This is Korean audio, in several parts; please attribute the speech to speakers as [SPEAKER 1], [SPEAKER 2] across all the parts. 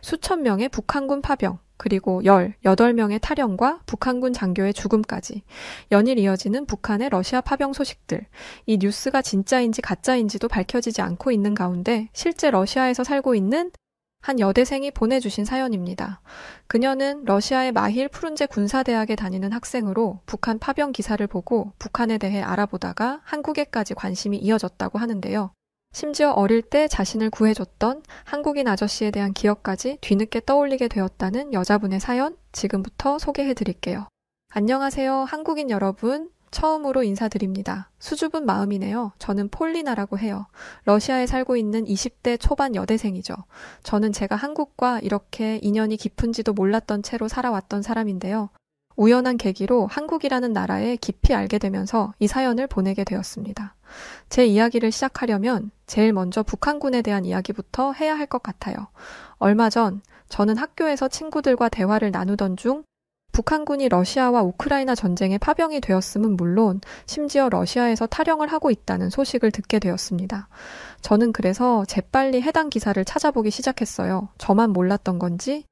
[SPEAKER 1] 수천 명의 북한군 파병, 그리고 18명의 탈영과 북한군 장교의 죽음까지 연일 이어지는 북한의 러시아 파병 소식들. 이 뉴스가 진짜인지 가짜인지도 밝혀지지 않고 있는 가운데 실제 러시아에서 살고 있는 한 여대생이 보내주신 사연입니다. 그녀는 러시아의 마힐 푸른제 군사대학에 다니는 학생으로 북한 파병 기사를 보고 북한에 대해 알아보다가 한국에까지 관심이 이어졌다고 하는데요. 심지어 어릴 때 자신을 구해줬던 한국인 아저씨에 대한 기억까지 뒤늦게 떠올리게 되었다는 여자분의 사연 지금부터 소개해드릴게요. 안녕하세요, 한국인 여러분. 처음으로 인사드립니다. 수줍은 마음이네요. 저는 폴리나라고 해요. 러시아에 살고 있는 20대 초반 여대생이죠. 저는 제가 한국과 이렇게 인연이 깊은지도 몰랐던 채로 살아왔던 사람인데요. 우연한 계기로 한국이라는 나라에 깊이 알게 되면서 이 사연을 보내게 되었습니다. 제 이야기를 시작하려면 제일 먼저 북한군에 대한 이야기부터 해야 할 것 같아요. 얼마 전 저는 학교에서 친구들과 대화를 나누던 중 북한군이 러시아와 우크라이나 전쟁에 파병이 되었음은 물론 심지어 러시아에서 탈영을 하고 있다는 소식을 듣게 되었습니다. 저는 그래서 재빨리 해당 기사를 찾아보기 시작했어요. 저만 몰랐던 건지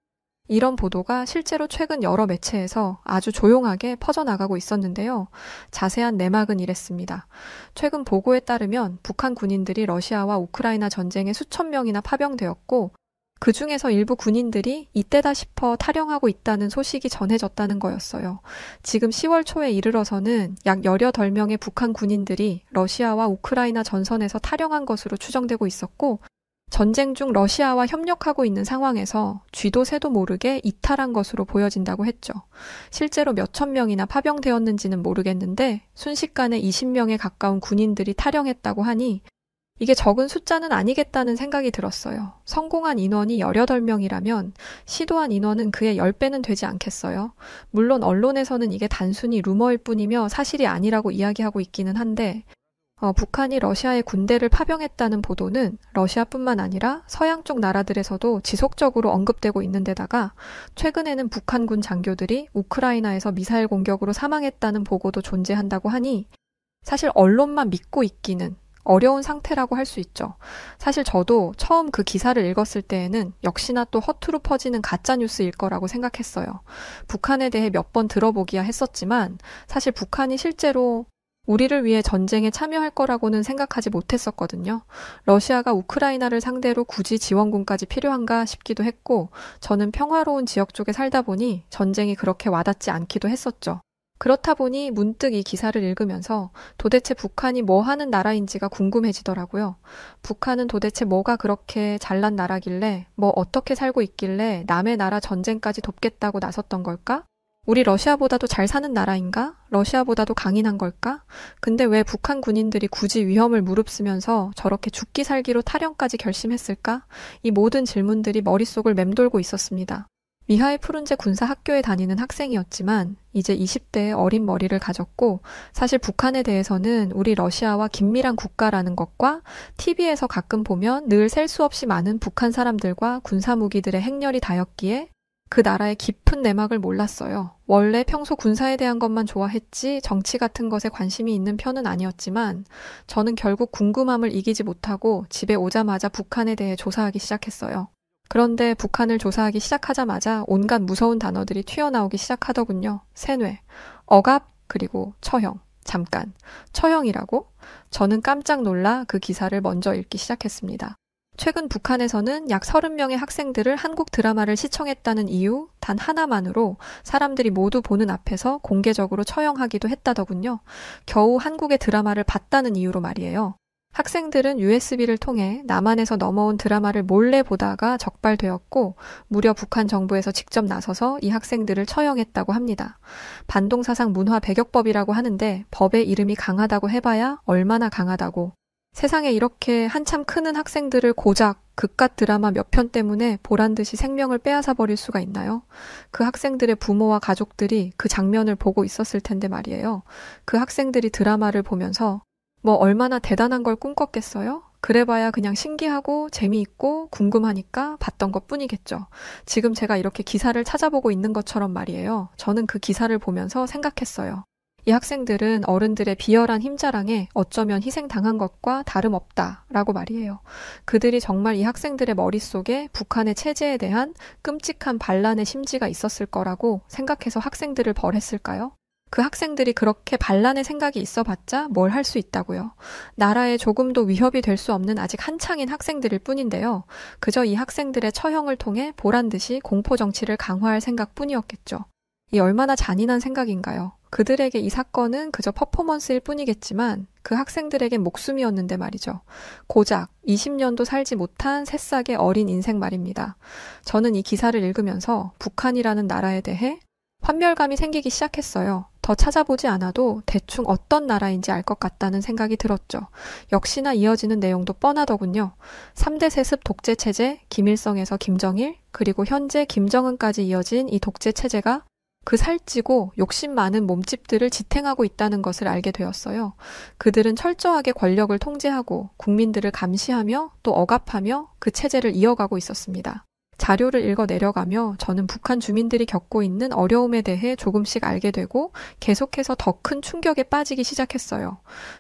[SPEAKER 1] 이런 보도가 실제로 최근 여러 매체에서 아주 조용하게 퍼져나가고 있었는데요. 자세한 내막은 이랬습니다. 최근 보고에 따르면 북한 군인들이 러시아와 우크라이나 전쟁에 수천 명이나 파병되었고 그 중에서 일부 군인들이 이때다 싶어 탈영하고 있다는 소식이 전해졌다는 거였어요. 지금 10월 초에 이르러서는 약 18명의 북한 군인들이 러시아와 우크라이나 전선에서 탈영한 것으로 추정되고 있었고 전쟁 중 러시아와 협력하고 있는 상황에서 쥐도 새도 모르게 이탈한 것으로 보여진다고 했죠. 실제로 몇천 명이나 파병되었는지는 모르겠는데 순식간에 20명에 가까운 군인들이 탈영했다고 하니 이게 적은 숫자는 아니겠다는 생각이 들었어요. 성공한 인원이 18명이라면 시도한 인원은 그의 10배는 되지 않겠어요? 물론 언론에서는 이게 단순히 루머일 뿐이며 사실이 아니라고 이야기하고 있기는 한데 북한이 러시아의 군대를 파병했다는 보도는 러시아뿐만 아니라 서양 쪽 나라들에서도 지속적으로 언급되고 있는 데다가 최근에는 북한군 장교들이 우크라이나에서 미사일 공격으로 사망했다는 보고도 존재한다고 하니 사실 언론만 믿고 있기는 어려운 상태라고 할 수 있죠. 사실 저도 처음 그 기사를 읽었을 때에는 역시나 또 허투루 퍼지는 가짜뉴스일 거라고 생각했어요. 북한에 대해 몇 번 들어보기야 했었지만 사실 북한이 실제로 우리를 위해 전쟁에 참여할 거라고는 생각하지 못했었거든요. 러시아가 우크라이나를 상대로 굳이 지원군까지 필요한가 싶기도 했고 저는 평화로운 지역 쪽에 살다 보니 전쟁이 그렇게 와닿지 않기도 했었죠. 그렇다 보니 문득 이 기사를 읽으면서 도대체 북한이 뭐 하는 나라인지가 궁금해지더라고요. 북한은 도대체 뭐가 그렇게 잘난 나라길래, 뭐 어떻게 살고 있길래 남의 나라 전쟁까지 돕겠다고 나섰던 걸까? 우리 러시아보다도 잘 사는 나라인가? 러시아보다도 강인한 걸까? 근데 왜 북한 군인들이 굳이 위험을 무릅쓰면서 저렇게 죽기 살기로 탈영까지 결심했을까? 이 모든 질문들이 머릿속을 맴돌고 있었습니다. 미하일 푸른제 군사학교에 다니는 학생이었지만 이제 20대의 어린 머리를 가졌고 사실 북한에 대해서는 우리 러시아와 긴밀한 국가라는 것과 TV에서 가끔 보면 늘 셀 수 없이 많은 북한 사람들과 군사무기들의 행렬이 다였기에 그 나라의 깊은 내막을 몰랐어요. 원래 평소 군사에 대한 것만 좋아했지 정치 같은 것에 관심이 있는 편은 아니었지만 저는 결국 궁금함을 이기지 못하고 집에 오자마자 북한에 대해 조사하기 시작했어요. 그런데 북한을 조사하기 시작하자마자 온갖 무서운 단어들이 튀어나오기 시작하더군요. 세뇌, 억압, 그리고 처형. 잠깐, 처형이라고? 저는 깜짝 놀라 그 기사를 먼저 읽기 시작했습니다. 최근 북한에서는 약 30명의 학생들을 한국 드라마를 시청했다는 이유 단 하나만으로 사람들이 모두 보는 앞에서 공개적으로 처형하기도 했다더군요. 겨우 한국의 드라마를 봤다는 이유로 말이에요. 학생들은 USB를 통해 남한에서 넘어온 드라마를 몰래 보다가 적발되었고 무려 북한 정부에서 직접 나서서 이 학생들을 처형했다고 합니다. 반동사상 문화 배격법이라고 하는데 법의 이름이 강하다고 해봐야 얼마나 강하다고. 세상에 이렇게 한참 크는 학생들을 고작 그깟 드라마 몇 편 때문에 보란듯이 생명을 빼앗아 버릴 수가 있나요? 그 학생들의 부모와 가족들이 그 장면을 보고 있었을 텐데 말이에요. 그 학생들이 드라마를 보면서 뭐 얼마나 대단한 걸 꿈꿨겠어요? 그래봐야 그냥 신기하고 재미있고 궁금하니까 봤던 것뿐이겠죠. 지금 제가 이렇게 기사를 찾아보고 있는 것처럼 말이에요. 저는 그 기사를 보면서 생각했어요. 이 학생들은 어른들의 비열한 힘자랑에 어쩌면 희생당한 것과 다름없다라고 말이에요. 그들이 정말 이 학생들의 머릿속에 북한의 체제에 대한 끔찍한 반란의 심지가 있었을 거라고 생각해서 학생들을 벌했을까요? 그 학생들이 그렇게 반란의 생각이 있어봤자 뭘 할 수 있다고요. 나라에 조금도 위협이 될 수 없는 아직 한창인 학생들일 뿐인데요. 그저 이 학생들의 처형을 통해 보란듯이 공포정치를 강화할 생각뿐이었겠죠. 이 얼마나 잔인한 생각인가요? 그들에게 이 사건은 그저 퍼포먼스일 뿐이겠지만 그 학생들에겐 목숨이었는데 말이죠. 고작 20년도 살지 못한 새싹의 어린 인생 말입니다. 저는 이 기사를 읽으면서 북한이라는 나라에 대해 환멸감이 생기기 시작했어요. 더 찾아보지 않아도 대충 어떤 나라인지 알 것 같다는 생각이 들었죠. 역시나 이어지는 내용도 뻔하더군요. 3대 세습 독재 체제, 김일성에서 김정일, 그리고 현재 김정은까지 이어진 이 독재 체제가 그 살찌고 욕심 많은 몸집들을 지탱하고 있다는 것을 알게 되었어요. 그들은 철저하게 권력을 통제하고 국민들을 감시하며 또 억압하며 그 체제를 이어가고 있었습니다. 자료를 읽어 내려가며 저는 북한 주민들이 겪고 있는 어려움에 대해 조금씩 알게 되고 계속해서 더 큰 충격에 빠지기 시작했어요.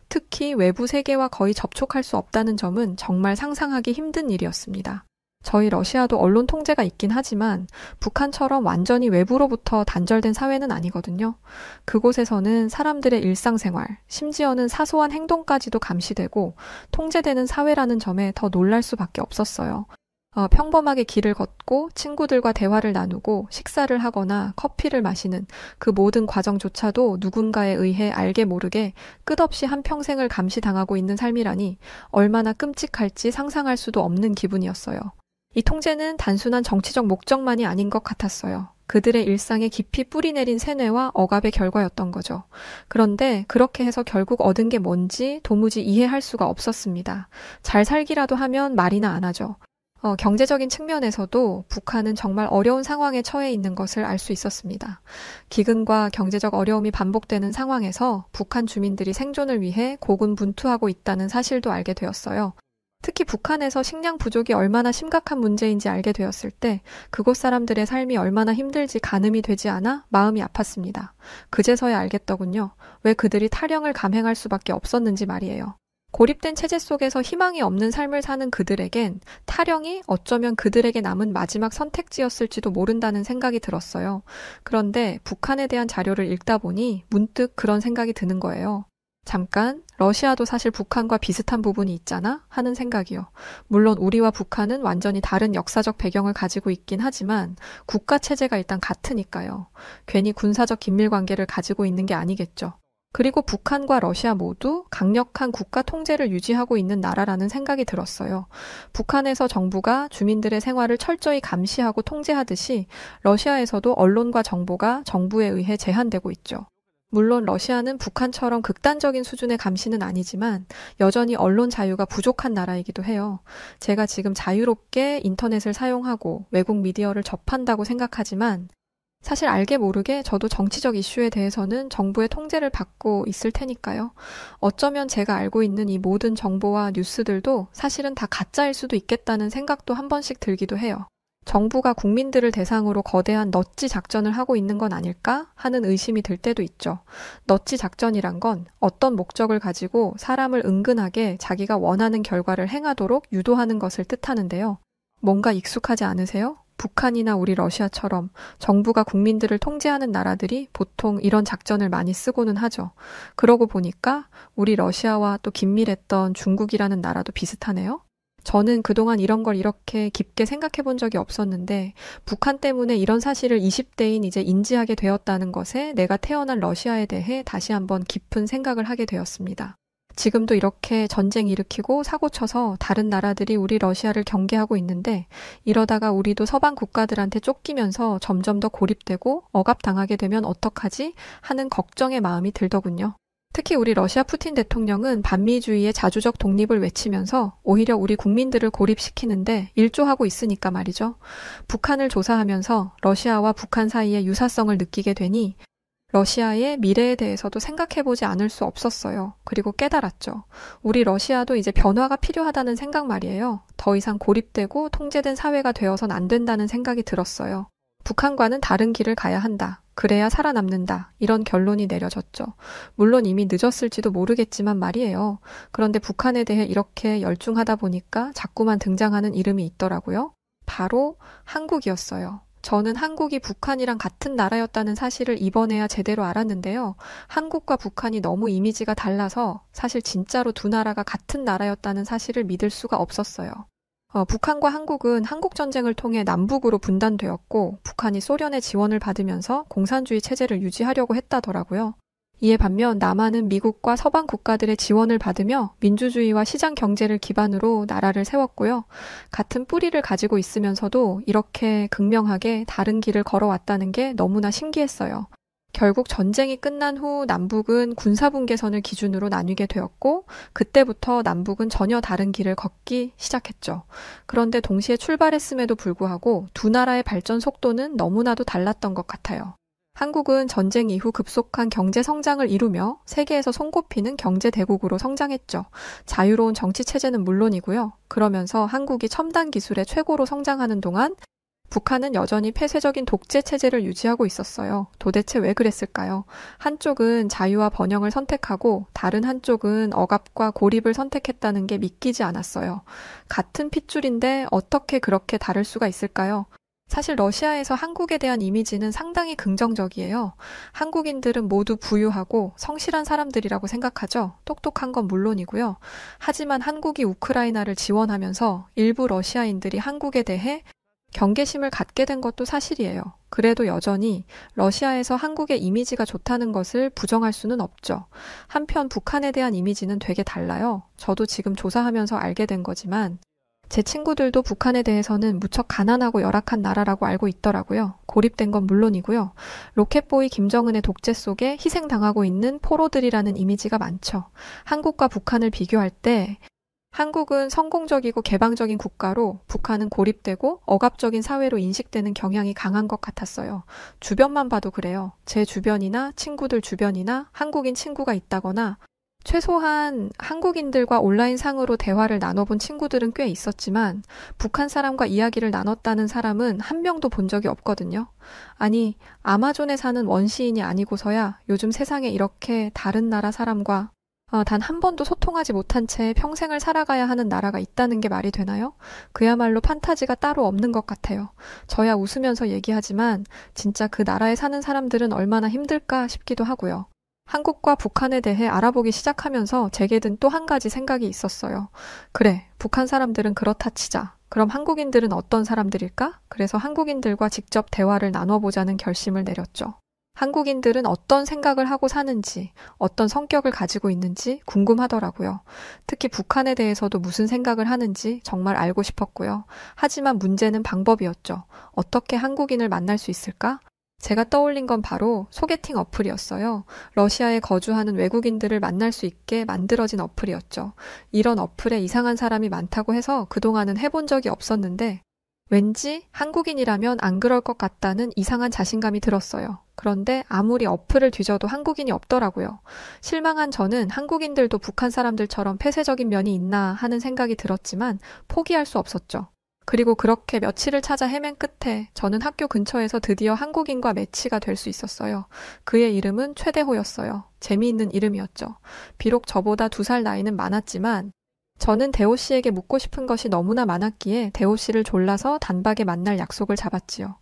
[SPEAKER 1] 특히 외부 세계와 거의 접촉할 수 없다는 점은 정말 상상하기 힘든 일이었습니다. 저희 러시아도 언론 통제가 있긴 하지만 북한처럼 완전히 외부로부터 단절된 사회는 아니거든요. 그곳에서는 사람들의 일상생활, 심지어는 사소한 행동까지도 감시되고 통제되는 사회라는 점에 더 놀랄 수밖에 없었어요. 평범하게 길을 걷고 친구들과 대화를 나누고 식사를 하거나 커피를 마시는 그 모든 과정조차도 누군가에 의해 알게 모르게 끝없이 한평생을 감시당하고 있는 삶이라니 얼마나 끔찍할지 상상할 수도 없는 기분이었어요. 이 통제는 단순한 정치적 목적만이 아닌 것 같았어요. 그들의 일상에 깊이 뿌리내린 세뇌와 억압의 결과였던 거죠. 그런데 그렇게 해서 결국 얻은 게 뭔지 도무지 이해할 수가 없었습니다. 잘 살기라도 하면 말이나 안 하죠. 경제적인 측면에서도 북한은 정말 어려운 상황에 처해 있는 것을 알 수 있었습니다. 기근과 경제적 어려움이 반복되는 상황에서 북한 주민들이 생존을 위해 고군분투하고 있다는 사실도 알게 되었어요. 특히 북한에서 식량 부족이 얼마나 심각한 문제인지 알게 되었을 때 그곳 사람들의 삶이 얼마나 힘들지 가늠이 되지 않아 마음이 아팠습니다. 그제서야 알겠더군요. 왜 그들이 탈영을 감행할 수밖에 없었는지 말이에요. 고립된 체제 속에서 희망이 없는 삶을 사는 그들에겐 탈영이 어쩌면 그들에게 남은 마지막 선택지였을지도 모른다는 생각이 들었어요. 그런데 북한에 대한 자료를 읽다 보니 문득 그런 생각이 드는 거예요. 잠깐, 러시아도 사실 북한과 비슷한 부분이 있잖아? 하는 생각이요. 물론 우리와 북한은 완전히 다른 역사적 배경을 가지고 있긴 하지만 국가 체제가 일단 같으니까요. 괜히 군사적 긴밀 관계를 가지고 있는 게 아니겠죠. 그리고 북한과 러시아 모두 강력한 국가 통제를 유지하고 있는 나라라는 생각이 들었어요. 북한에서 정부가 주민들의 생활을 철저히 감시하고 통제하듯이 러시아에서도 언론과 정보가 정부에 의해 제한되고 있죠. 물론 러시아는 북한처럼 극단적인 수준의 감시는 아니지만 여전히 언론 자유가 부족한 나라이기도 해요. 제가 지금 자유롭게 인터넷을 사용하고 외국 미디어를 접한다고 생각하지만 사실 알게 모르게 저도 정치적 이슈에 대해서는 정부의 통제를 받고 있을 테니까요. 어쩌면 제가 알고 있는 이 모든 정보와 뉴스들도 사실은 다 가짜일 수도 있겠다는 생각도 한 번씩 들기도 해요. 정부가 국민들을 대상으로 거대한 넛지 작전을 하고 있는 건 아닐까 하는 의심이 들 때도 있죠. 넛지 작전이란 건 어떤 목적을 가지고 사람을 은근하게 자기가 원하는 결과를 행하도록 유도하는 것을 뜻하는데요. 뭔가 익숙하지 않으세요? 북한이나 우리 러시아처럼 정부가 국민들을 통제하는 나라들이 보통 이런 작전을 많이 쓰고는 하죠. 그러고 보니까 우리 러시아와 또 긴밀했던 중국이라는 나라도 비슷하네요. 저는 그동안 이런 걸 이렇게 깊게 생각해 본 적이 없었는데 북한 때문에 이런 사실을 20대인 이제 인지하게 되었다는 것에 내가 태어난 러시아에 대해 다시 한번 깊은 생각을 하게 되었습니다. 지금도 이렇게 전쟁 일으키고 사고쳐서 다른 나라들이 우리 러시아를 경계하고 있는데 이러다가 우리도 서방 국가들한테 쫓기면서 점점 더 고립되고 억압당하게 되면 어떡하지? 하는 걱정의 마음이 들더군요. 특히 우리 러시아 푸틴 대통령은 반미주의의 자주적 독립을 외치면서 오히려 우리 국민들을 고립시키는데 일조하고 있으니까 말이죠. 북한을 조사하면서 러시아와 북한 사이의 유사성을 느끼게 되니 러시아의 미래에 대해서도 생각해보지 않을 수 없었어요. 그리고 깨달았죠. 우리 러시아도 이제 변화가 필요하다는 생각 말이에요. 더 이상 고립되고 통제된 사회가 되어선 안 된다는 생각이 들었어요. 북한과는 다른 길을 가야 한다. 그래야 살아남는다. 이런 결론이 내려졌죠. 물론 이미 늦었을지도 모르겠지만 말이에요. 그런데 북한에 대해 이렇게 열중하다 보니까 자꾸만 등장하는 이름이 있더라고요. 바로 한국이었어요. 저는 한국이 북한이랑 같은 나라였다는 사실을 이번에야 제대로 알았는데요. 한국과 북한이 너무 이미지가 달라서 사실 진짜로 두 나라가 같은 나라였다는 사실을 믿을 수가 없었어요. 북한과 한국은 한국전쟁을 통해 남북으로 분단되었고 북한이 소련의 지원을 받으면서 공산주의 체제를 유지하려고 했다더라고요. 이에 반면 남한은 미국과 서방 국가들의 지원을 받으며 민주주의와 시장 경제를 기반으로 나라를 세웠고요. 같은 뿌리를 가지고 있으면서도 이렇게 극명하게 다른 길을 걸어왔다는 게 너무나 신기했어요. 결국 전쟁이 끝난 후 남북은 군사분계선을 기준으로 나뉘게 되었고 그때부터 남북은 전혀 다른 길을 걷기 시작했죠. 그런데 동시에 출발했음에도 불구하고 두 나라의 발전 속도는 너무나도 달랐던 것 같아요. 한국은 전쟁 이후 급속한 경제 성장을 이루며 세계에서 손꼽히는 경제 대국으로 성장했죠. 자유로운 정치 체제는 물론이고요. 그러면서 한국이 첨단 기술의 최고로 성장하는 동안 북한은 여전히 폐쇄적인 독재 체제를 유지하고 있었어요. 도대체 왜 그랬을까요? 한쪽은 자유와 번영을 선택하고 다른 한쪽은 억압과 고립을 선택했다는 게 믿기지 않았어요. 같은 핏줄인데 어떻게 그렇게 다를 수가 있을까요? 사실 러시아에서 한국에 대한 이미지는 상당히 긍정적이에요. 한국인들은 모두 부유하고 성실한 사람들이라고 생각하죠. 똑똑한 건 물론이고요. 하지만 한국이 우크라이나를 지원하면서 일부 러시아인들이 한국에 대해 경계심을 갖게 된 것도 사실이에요. 그래도 여전히 러시아에서 한국의 이미지가 좋다는 것을 부정할 수는 없죠. 한편 북한에 대한 이미지는 되게 달라요. 저도 지금 조사하면서 알게 된 거지만 제 친구들도 북한에 대해서는 무척 가난하고 열악한 나라라고 알고 있더라고요. 고립된 건 물론이고요. 로켓보이 김정은의 독재 속에 희생당하고 있는 포로들이라는 이미지가 많죠. 한국과 북한을 비교할 때 한국은 성공적이고 개방적인 국가로 북한은 고립되고 억압적인 사회로 인식되는 경향이 강한 것 같았어요. 주변만 봐도 그래요. 제 주변이나 친구들 주변이나 한국인 친구가 있다거나 최소한 한국인들과 온라인상으로 대화를 나눠본 친구들은 꽤 있었지만 북한 사람과 이야기를 나눴다는 사람은 한 명도 본 적이 없거든요. 아니, 아마존에 사는 원시인이 아니고서야 요즘 세상에 이렇게 다른 나라 사람과 단 한 번도 소통하지 못한 채 평생을 살아가야 하는 나라가 있다는 게 말이 되나요? 그야말로 판타지가 따로 없는 것 같아요. 저야 웃으면서 얘기하지만 진짜 그 나라에 사는 사람들은 얼마나 힘들까 싶기도 하고요. 한국과 북한에 대해 알아보기 시작하면서 제게 든 또 한 가지 생각이 있었어요. 그래, 북한 사람들은 그렇다 치자. 그럼 한국인들은 어떤 사람들일까? 그래서 한국인들과 직접 대화를 나눠보자는 결심을 내렸죠. 한국인들은 어떤 생각을 하고 사는지, 어떤 성격을 가지고 있는지 궁금하더라고요. 특히 북한에 대해서도 무슨 생각을 하는지 정말 알고 싶었고요. 하지만 문제는 방법이었죠. 어떻게 한국인을 만날 수 있을까? 제가 떠올린 건 바로 소개팅 어플이었어요. 러시아에 거주하는 외국인들을 만날 수 있게 만들어진 어플이었죠. 이런 어플에 이상한 사람이 많다고 해서 그동안은 해본 적이 없었는데 왠지 한국인이라면 안 그럴 것 같다는 이상한 자신감이 들었어요. 그런데 아무리 어플을 뒤져도 한국인이 없더라고요. 실망한 저는 한국인들도 북한 사람들처럼 폐쇄적인 면이 있나 하는 생각이 들었지만 포기할 수 없었죠. 그리고 그렇게 며칠을 찾아 헤맨 끝에 저는 학교 근처에서 드디어 한국인과 매치가 될 수 있었어요. 그의 이름은 최대호였어요. 재미있는 이름이었죠. 비록 저보다 2살 나이는 많았지만 저는 대호 씨에게 묻고 싶은 것이 너무나 많았기에 대호 씨를 졸라서 단박에 만날 약속을 잡았지요.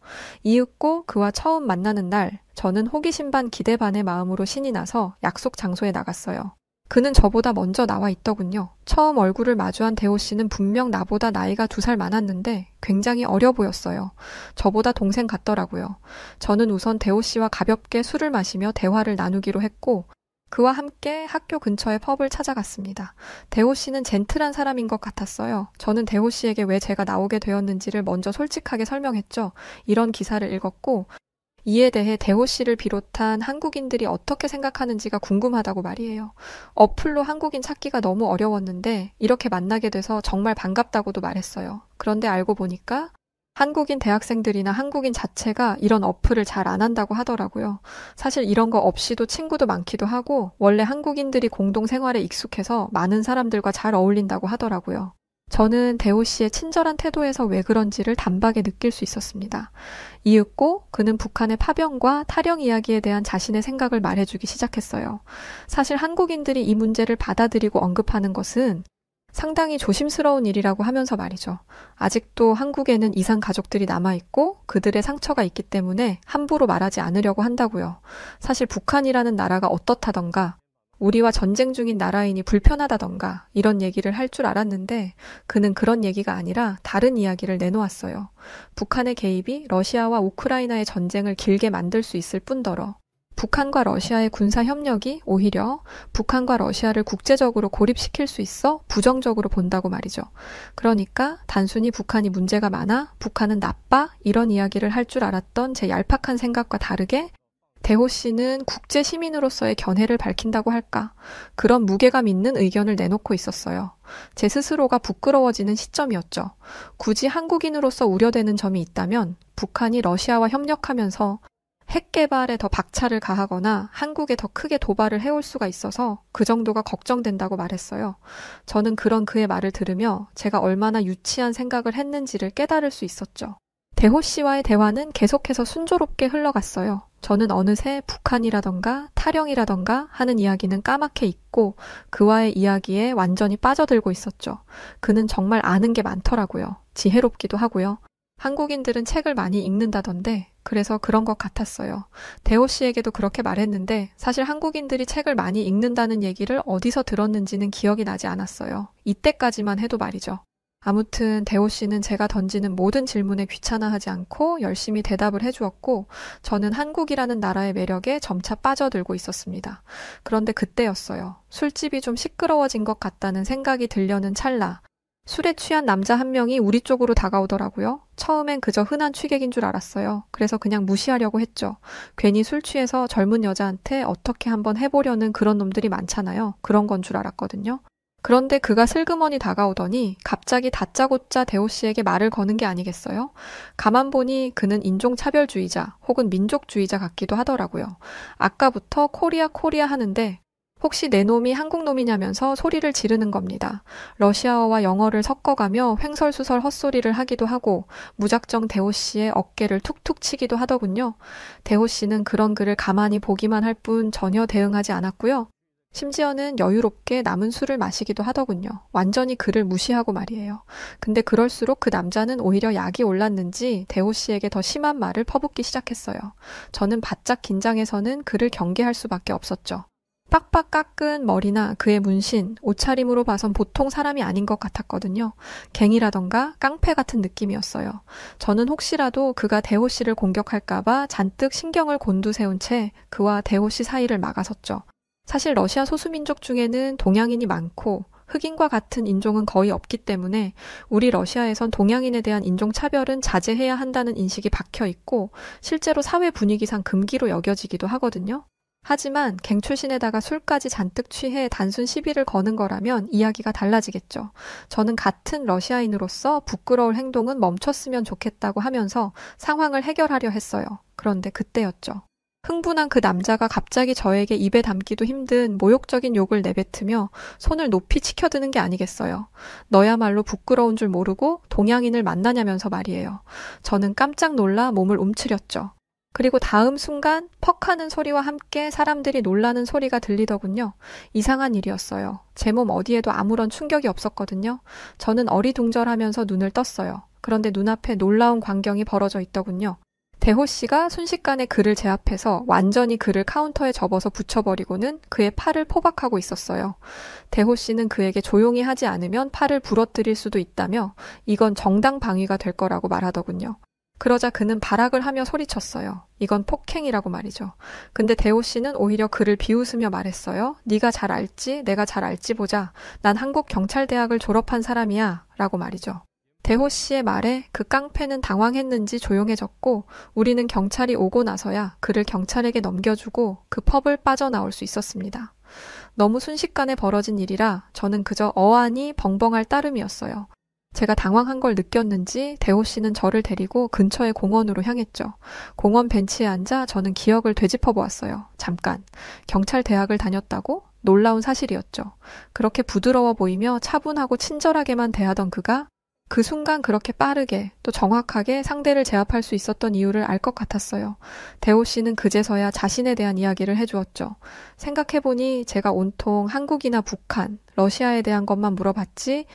[SPEAKER 1] 이윽고 그와 처음 만나는 날, 저는 호기심 반 기대 반의 마음으로 신이 나서 약속 장소에 나갔어요. 그는 저보다 먼저 나와 있더군요. 처음 얼굴을 마주한 대호 씨는 분명 나보다 나이가 2살 많았는데 굉장히 어려 보였어요. 저보다 동생 같더라고요. 저는 우선 대호 씨와 가볍게 술을 마시며 대화를 나누기로 했고 그와 함께 학교 근처의 펍을 찾아갔습니다. 대호 씨는 젠틀한 사람인 것 같았어요. 저는 대호 씨에게 왜 제가 나오게 되었는지를 먼저 솔직하게 설명했죠. 이런 기사를 읽었고 이에 대해 대호 씨를 비롯한 한국인들이 어떻게 생각하는지가 궁금하다고 말이에요. 어플로 한국인 찾기가 너무 어려웠는데 이렇게 만나게 돼서 정말 반갑다고도 말했어요. 그런데 알고 보니까 한국인 대학생들이나 한국인 자체가 이런 어플을 잘 안 한다고 하더라고요. 사실 이런 거 없이도 친구도 많기도 하고 원래 한국인들이 공동생활에 익숙해서 많은 사람들과 잘 어울린다고 하더라고요. 저는 대호 씨의 친절한 태도에서 왜 그런지를 단박에 느낄 수 있었습니다. 이윽고 그는 북한의 파병과 탈영 이야기에 대한 자신의 생각을 말해주기 시작했어요. 사실 한국인들이 이 문제를 받아들이고 언급하는 것은 상당히 조심스러운 일이라고 하면서 말이죠. 아직도 한국에는 이산 가족들이 남아있고 그들의 상처가 있기 때문에 함부로 말하지 않으려고 한다고요. 사실 북한이라는 나라가 어떻다던가 우리와 전쟁 중인 나라이니 불편하다던가 이런 얘기를 할 줄 알았는데 그는 그런 얘기가 아니라 다른 이야기를 내놓았어요. 북한의 개입이 러시아와 우크라이나의 전쟁을 길게 만들 수 있을 뿐더러 북한과 러시아의 군사 협력이 오히려 북한과 러시아를 국제적으로 고립시킬 수 있어 부정적으로 본다고 말이죠. 그러니까 단순히 북한이 문제가 많아, 북한은 나빠 이런 이야기를 할 줄 알았던 제 얄팍한 생각과 다르게 대호 씨는 국제 시민으로서의 견해를 밝힌다고 할까? 그런 무게감 있는 의견을 내놓고 있었어요. 제 스스로가 부끄러워지는 시점이었죠. 굳이 한국인으로서 우려되는 점이 있다면 북한이 러시아와 협력하면서 핵 개발에 더 박차를 가하거나 한국에 더 크게 도발을 해올 수가 있어서 그 정도가 걱정된다고 말했어요. 저는 그런 그의 말을 들으며 제가 얼마나 유치한 생각을 했는지를 깨달을 수 있었죠. 대호 씨와의 대화는 계속해서 순조롭게 흘러갔어요. 저는 어느새 북한이라던가 탈영이라던가 하는 이야기는 까맣게 잊고 그와의 이야기에 완전히 빠져들고 있었죠. 그는 정말 아는 게 많더라고요. 지혜롭기도 하고요. 한국인들은 책을 많이 읽는다던데 그래서 그런 것 같았어요. 대호 씨에게도 그렇게 말했는데 사실 한국인들이 책을 많이 읽는다는 얘기를 어디서 들었는지는 기억이 나지 않았어요. 이때까지만 해도 말이죠. 아무튼 대호 씨는 제가 던지는 모든 질문에 귀찮아하지 않고 열심히 대답을 해주었고 저는 한국이라는 나라의 매력에 점차 빠져들고 있었습니다. 그런데 그때였어요. 술집이 좀 시끄러워진 것 같다는 생각이 들려는 찰나 술에 취한 남자 한 명이 우리 쪽으로 다가오더라고요. 처음엔 그저 흔한 취객인 줄 알았어요. 그래서 그냥 무시하려고 했죠. 괜히 술 취해서 젊은 여자한테 어떻게 한번 해보려는 그런 놈들이 많잖아요. 그런 건 줄 알았거든요. 그런데 그가 슬그머니 다가오더니 갑자기 다짜고짜 대호 씨에게 말을 거는 게 아니겠어요? 가만 보니 그는 인종차별주의자 혹은 민족주의자 같기도 하더라고요. 아까부터 코리아 코리아 하는데 혹시 내 놈이 한국 놈이냐면서 소리를 지르는 겁니다. 러시아어와 영어를 섞어가며 횡설수설 헛소리를 하기도 하고 무작정 대호 씨의 어깨를 툭툭 치기도 하더군요. 대호 씨는 그런 그를 가만히 보기만 할 뿐 전혀 대응하지 않았고요. 심지어는 여유롭게 남은 술을 마시기도 하더군요. 완전히 그를 무시하고 말이에요. 근데 그럴수록 그 남자는 오히려 약이 올랐는지 대호 씨에게 더 심한 말을 퍼붓기 시작했어요. 저는 바짝 긴장해서는 그를 경계할 수밖에 없었죠. 빡빡 깎은 머리나 그의 문신, 옷차림으로 봐선 보통 사람이 아닌 것 같았거든요. 갱이라던가 깡패 같은 느낌이었어요. 저는 혹시라도 그가 대호 씨를 공격할까봐 잔뜩 신경을 곤두세운 채 그와 대호 씨 사이를 막아섰죠. 사실 러시아 소수민족 중에는 동양인이 많고 흑인과 같은 인종은 거의 없기 때문에 우리 러시아에선 동양인에 대한 인종차별은 자제해야 한다는 인식이 박혀 있고 실제로 사회 분위기상 금기로 여겨지기도 하거든요. 하지만 갱 출신에다가 술까지 잔뜩 취해 단순 시비를 거는 거라면 이야기가 달라지겠죠. 저는 같은 러시아인으로서 부끄러울 행동은 멈췄으면 좋겠다고 하면서 상황을 해결하려 했어요. 그런데 그때였죠. 흥분한 그 남자가 갑자기 저에게 입에 담기도 힘든 모욕적인 욕을 내뱉으며 손을 높이 치켜드는 게 아니겠어요. 너야말로 부끄러운 줄 모르고 동양인을 만나냐면서 말이에요. 저는 깜짝 놀라 몸을 움츠렸죠. 그리고 다음 순간 퍽 하는 소리와 함께 사람들이 놀라는 소리가 들리더군요. 이상한 일이었어요. 제 몸 어디에도 아무런 충격이 없었거든요. 저는 어리둥절하면서 눈을 떴어요. 그런데 눈앞에 놀라운 광경이 벌어져 있더군요. 대호 씨가 순식간에 그를 제압해서 완전히 그를 카운터에 접어서 붙여버리고는 그의 팔을 포박하고 있었어요. 대호 씨는 그에게 조용히 하지 않으면 팔을 부러뜨릴 수도 있다며 이건 정당 방위가 될 거라고 말하더군요. 그러자 그는 발악을 하며 소리쳤어요. 이건 폭행이라고 말이죠. 근데 대호 씨는 오히려 그를 비웃으며 말했어요. 네가 잘 알지? 내가 잘 알지 보자. 난 한국경찰대학을 졸업한 사람이야. 라고 말이죠. 대호 씨의 말에 그 깡패는 당황했는지 조용해졌고 우리는 경찰이 오고 나서야 그를 경찰에게 넘겨주고 그 펍을 빠져나올 수 있었습니다. 너무 순식간에 벌어진 일이라 저는 그저 어안이 벙벙할 따름이었어요. 제가 당황한 걸 느꼈는지 대호 씨는 저를 데리고 근처의 공원으로 향했죠. 공원 벤치에 앉아 저는 기억을 되짚어 보았어요. 잠깐. 경찰 대학을 다녔다고? 놀라운 사실이었죠. 그렇게 부드러워 보이며 차분하고 친절하게만 대하던 그가 그 순간 그렇게 빠르게 또 정확하게 상대를 제압할 수 있었던 이유를 알 것 같았어요. 대호 씨는 그제서야 자신에 대한 이야기를 해주었죠. 생각해보니 제가 온통 한국이나 북한, 러시아에 대한 것만 물어봤지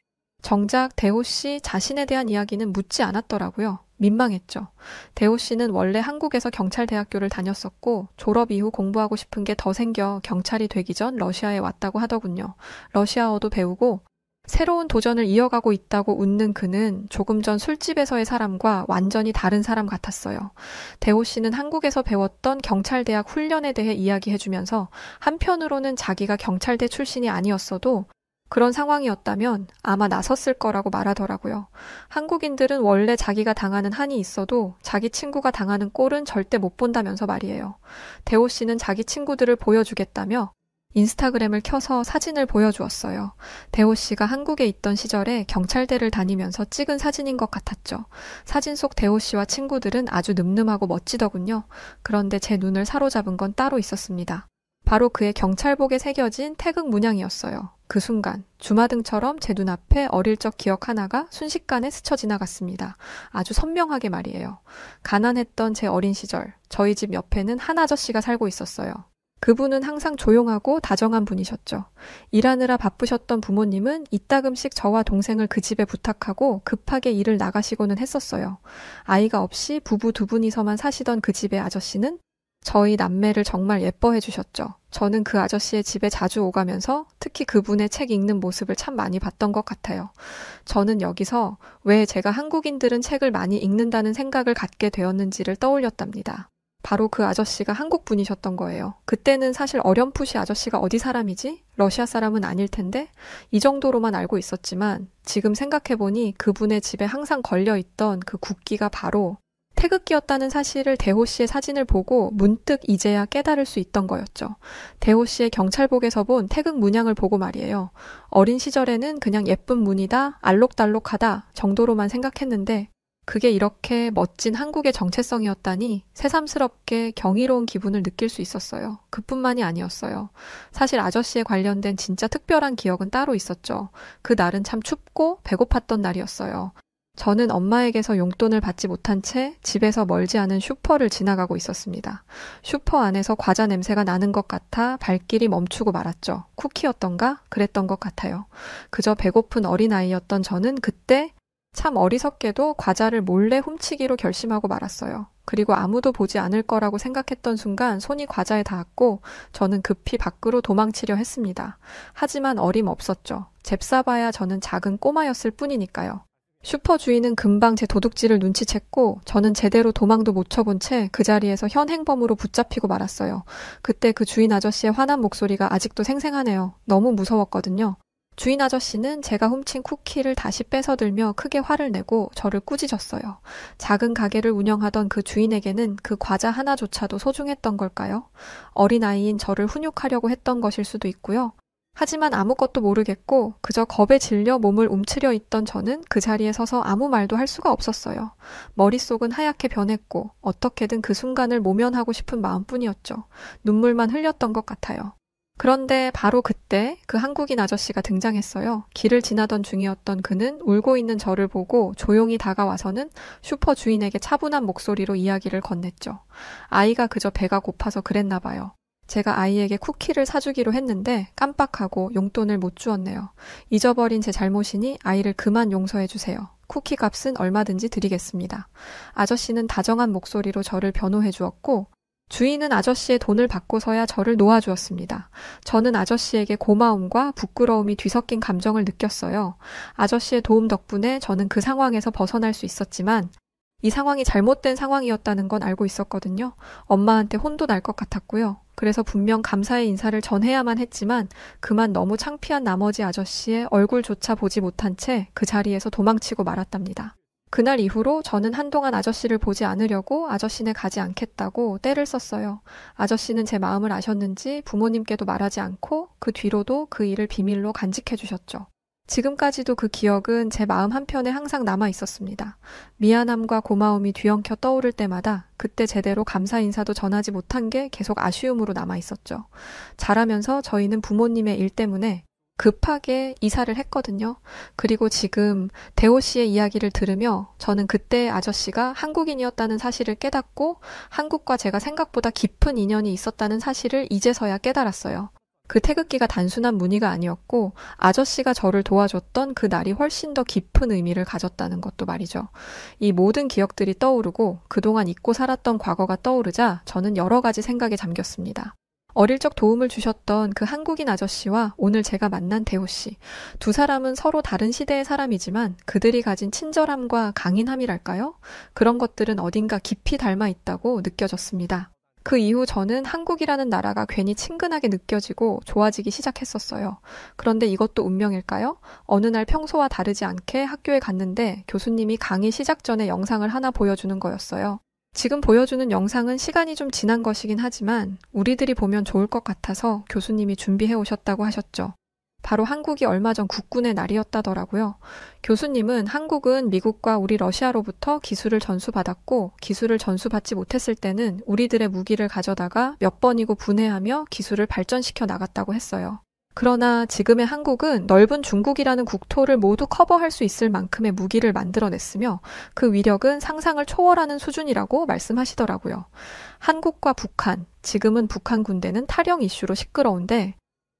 [SPEAKER 1] 정작 대호 씨 자신에 대한 이야기는 묻지 않았더라고요. 민망했죠. 대호 씨는 원래 한국에서 경찰대학교를 다녔었고 졸업 이후 공부하고 싶은 게 더 생겨 경찰이 되기 전 러시아에 왔다고 하더군요. 러시아어도 배우고 새로운 도전을 이어가고 있다고 웃는 그는 조금 전 술집에서의 사람과 완전히 다른 사람 같았어요. 대호 씨는 한국에서 배웠던 경찰대학 훈련에 대해 이야기해주면서 한편으로는 자기가 경찰대 출신이 아니었어도 그런 상황이었다면 아마 나섰을 거라고 말하더라고요. 한국인들은 원래 자기가 당하는 한이 있어도 자기 친구가 당하는 꼴은 절대 못 본다면서 말이에요. 대호 씨는 자기 친구들을 보여주겠다며 인스타그램을 켜서 사진을 보여주었어요. 대호 씨가 한국에 있던 시절에 경찰대를 다니면서 찍은 사진인 것 같았죠. 사진 속 대호 씨와 친구들은 아주 늠름하고 멋지더군요. 그런데 제 눈을 사로잡은 건 따로 있었습니다. 바로 그의 경찰복에 새겨진 태극 문양이었어요. 그 순간 주마등처럼 제 눈앞에 어릴 적 기억 하나가 순식간에 스쳐 지나갔습니다. 아주 선명하게 말이에요. 가난했던 제 어린 시절, 저희 집 옆에는 한 아저씨가 살고 있었어요. 그분은 항상 조용하고 다정한 분이셨죠. 일하느라 바쁘셨던 부모님은 이따금씩 저와 동생을 그 집에 부탁하고 급하게 일을 나가시고는 했었어요. 아이가 없이 부부 두 분이서만 사시던 그 집의 아저씨는 저희 남매를 정말 예뻐해 주셨죠. 저는 그 아저씨의 집에 자주 오가면서 특히 그분의 책 읽는 모습을 참 많이 봤던 것 같아요. 저는 여기서 왜 제가 한국인들은 책을 많이 읽는다는 생각을 갖게 되었는지를 떠올렸답니다. 바로 그 아저씨가 한국 분이셨던 거예요. 그때는 사실 어렴풋이 아저씨가 어디 사람이지? 러시아 사람은 아닐 텐데 이 정도로만 알고 있었지만 지금 생각해보니 그분의 집에 항상 걸려있던 그 국기가 바로 태극기였다는 사실을 대호 씨의 사진을 보고 문득 이제야 깨달을 수 있던 거였죠. 대호 씨의 경찰복에서 본 태극 문양을 보고 말이에요. 어린 시절에는 그냥 예쁜 무늬다, 알록달록하다 정도로만 생각했는데 그게 이렇게 멋진 한국의 정체성이었다니 새삼스럽게 경이로운 기분을 느낄 수 있었어요. 그뿐만이 아니었어요. 사실 아저씨에 관련된 진짜 특별한 기억은 따로 있었죠. 그 날은 참 춥고 배고팠던 날이었어요. 저는 엄마에게서 용돈을 받지 못한 채 집에서 멀지 않은 슈퍼를 지나가고 있었습니다. 슈퍼 안에서 과자 냄새가 나는 것 같아 발길이 멈추고 말았죠. 쿠키였던가? 그랬던 것 같아요. 그저 배고픈 어린아이였던 저는 그때 참 어리석게도 과자를 몰래 훔치기로 결심하고 말았어요. 그리고 아무도 보지 않을 거라고 생각했던 순간 손이 과자에 닿았고 저는 급히 밖으로 도망치려 했습니다. 하지만 어림없었죠. 잽싸봐야 저는 작은 꼬마였을 뿐이니까요. 슈퍼 주인은 금방 제 도둑질을 눈치챘고 저는 제대로 도망도 못 쳐본 채 그 자리에서 현행범으로 붙잡히고 말았어요. 그때 그 주인 아저씨의 화난 목소리가 아직도 생생하네요. 너무 무서웠거든요. 주인 아저씨는 제가 훔친 쿠키를 다시 뺏어들며 크게 화를 내고 저를 꾸짖었어요. 작은 가게를 운영하던 그 주인에게는 그 과자 하나조차도 소중했던 걸까요? 어린아이인 저를 훈육하려고 했던 것일 수도 있고요. 하지만 아무것도 모르겠고 그저 겁에 질려 몸을 움츠려 있던 저는 그 자리에 서서 아무 말도 할 수가 없었어요. 머릿속은 하얗게 변했고 어떻게든 그 순간을 모면하고 싶은 마음뿐이었죠. 눈물만 흘렸던 것 같아요. 그런데 바로 그때 그 한국인 아저씨가 등장했어요. 길을 지나던 중이었던 그는 울고 있는 저를 보고 조용히 다가와서는 슈퍼 주인에게 차분한 목소리로 이야기를 건넸죠. 아이가 그저 배가 고파서 그랬나 봐요. 제가 아이에게 쿠키를 사주기로 했는데 깜빡하고 용돈을 못 주었네요. 잊어버린 제 잘못이니 아이를 그만 용서해 주세요. 쿠키 값은 얼마든지 드리겠습니다. 아저씨는 다정한 목소리로 저를 변호해 주었고 주인은 아저씨의 돈을 받고서야 저를 놓아주었습니다. 저는 아저씨에게 고마움과 부끄러움이 뒤섞인 감정을 느꼈어요. 아저씨의 도움 덕분에 저는 그 상황에서 벗어날 수 있었지만 이 상황이 잘못된 상황이었다는 건 알고 있었거든요. 엄마한테 혼도 날 것 같았고요. 그래서 분명 감사의 인사를 전해야만 했지만 그만 너무 창피한 나머지 아저씨의 얼굴조차 보지 못한 채 그 자리에서 도망치고 말았답니다. 그날 이후로 저는 한동안 아저씨를 보지 않으려고 아저씨네 가지 않겠다고 떼를 썼어요. 아저씨는 제 마음을 아셨는지 부모님께도 말하지 않고 그 뒤로도 그 일을 비밀로 간직해 주셨죠. 지금까지도 그 기억은 제 마음 한편에 항상 남아 있었습니다. 미안함과 고마움이 뒤엉켜 떠오를 때마다 그때 제대로 감사 인사도 전하지 못한 게 계속 아쉬움으로 남아 있었죠. 자라면서 저희는 부모님의 일 때문에 급하게 이사를 했거든요. 그리고 지금 대호 씨의 이야기를 들으며 저는 그때 아저씨가 한국인이었다는 사실을 깨닫고 한국과 제가 생각보다 깊은 인연이 있었다는 사실을 이제서야 깨달았어요. 그 태극기가 단순한 무늬가 아니었고 아저씨가 저를 도와줬던 그 날이 훨씬 더 깊은 의미를 가졌다는 것도 말이죠. 이 모든 기억들이 떠오르고 그동안 잊고 살았던 과거가 떠오르자 저는 여러 가지 생각에 잠겼습니다. 어릴 적 도움을 주셨던 그 한국인 아저씨와 오늘 제가 만난 대호 씨. 두 사람은 서로 다른 시대의 사람이지만 그들이 가진 친절함과 강인함이랄까요? 그런 것들은 어딘가 깊이 닮아 있다고 느껴졌습니다. 그 이후 저는 한국이라는 나라가 괜히 친근하게 느껴지고 좋아지기 시작했었어요. 그런데 이것도 운명일까요? 어느 날 평소와 다르지 않게 학교에 갔는데 교수님이 강의 시작 전에 영상을 하나 보여주는 거였어요. 지금 보여주는 영상은 시간이 좀 지난 것이긴 하지만 우리들이 보면 좋을 것 같아서 교수님이 준비해 오셨다고 하셨죠. 바로 한국이 얼마 전 국군의 날이었다더라고요. 교수님은 한국은 미국과 우리 러시아로부터 기술을 전수받았고 기술을 전수받지 못했을 때는 우리들의 무기를 가져다가 몇 번이고 분해하며 기술을 발전시켜 나갔다고 했어요. 그러나 지금의 한국은 넓은 중국이라는 국토를 모두 커버할 수 있을 만큼의 무기를 만들어냈으며 그 위력은 상상을 초월하는 수준이라고 말씀하시더라고요. 한국과 북한, 지금은 북한 군대는 탈영 이슈로 시끄러운데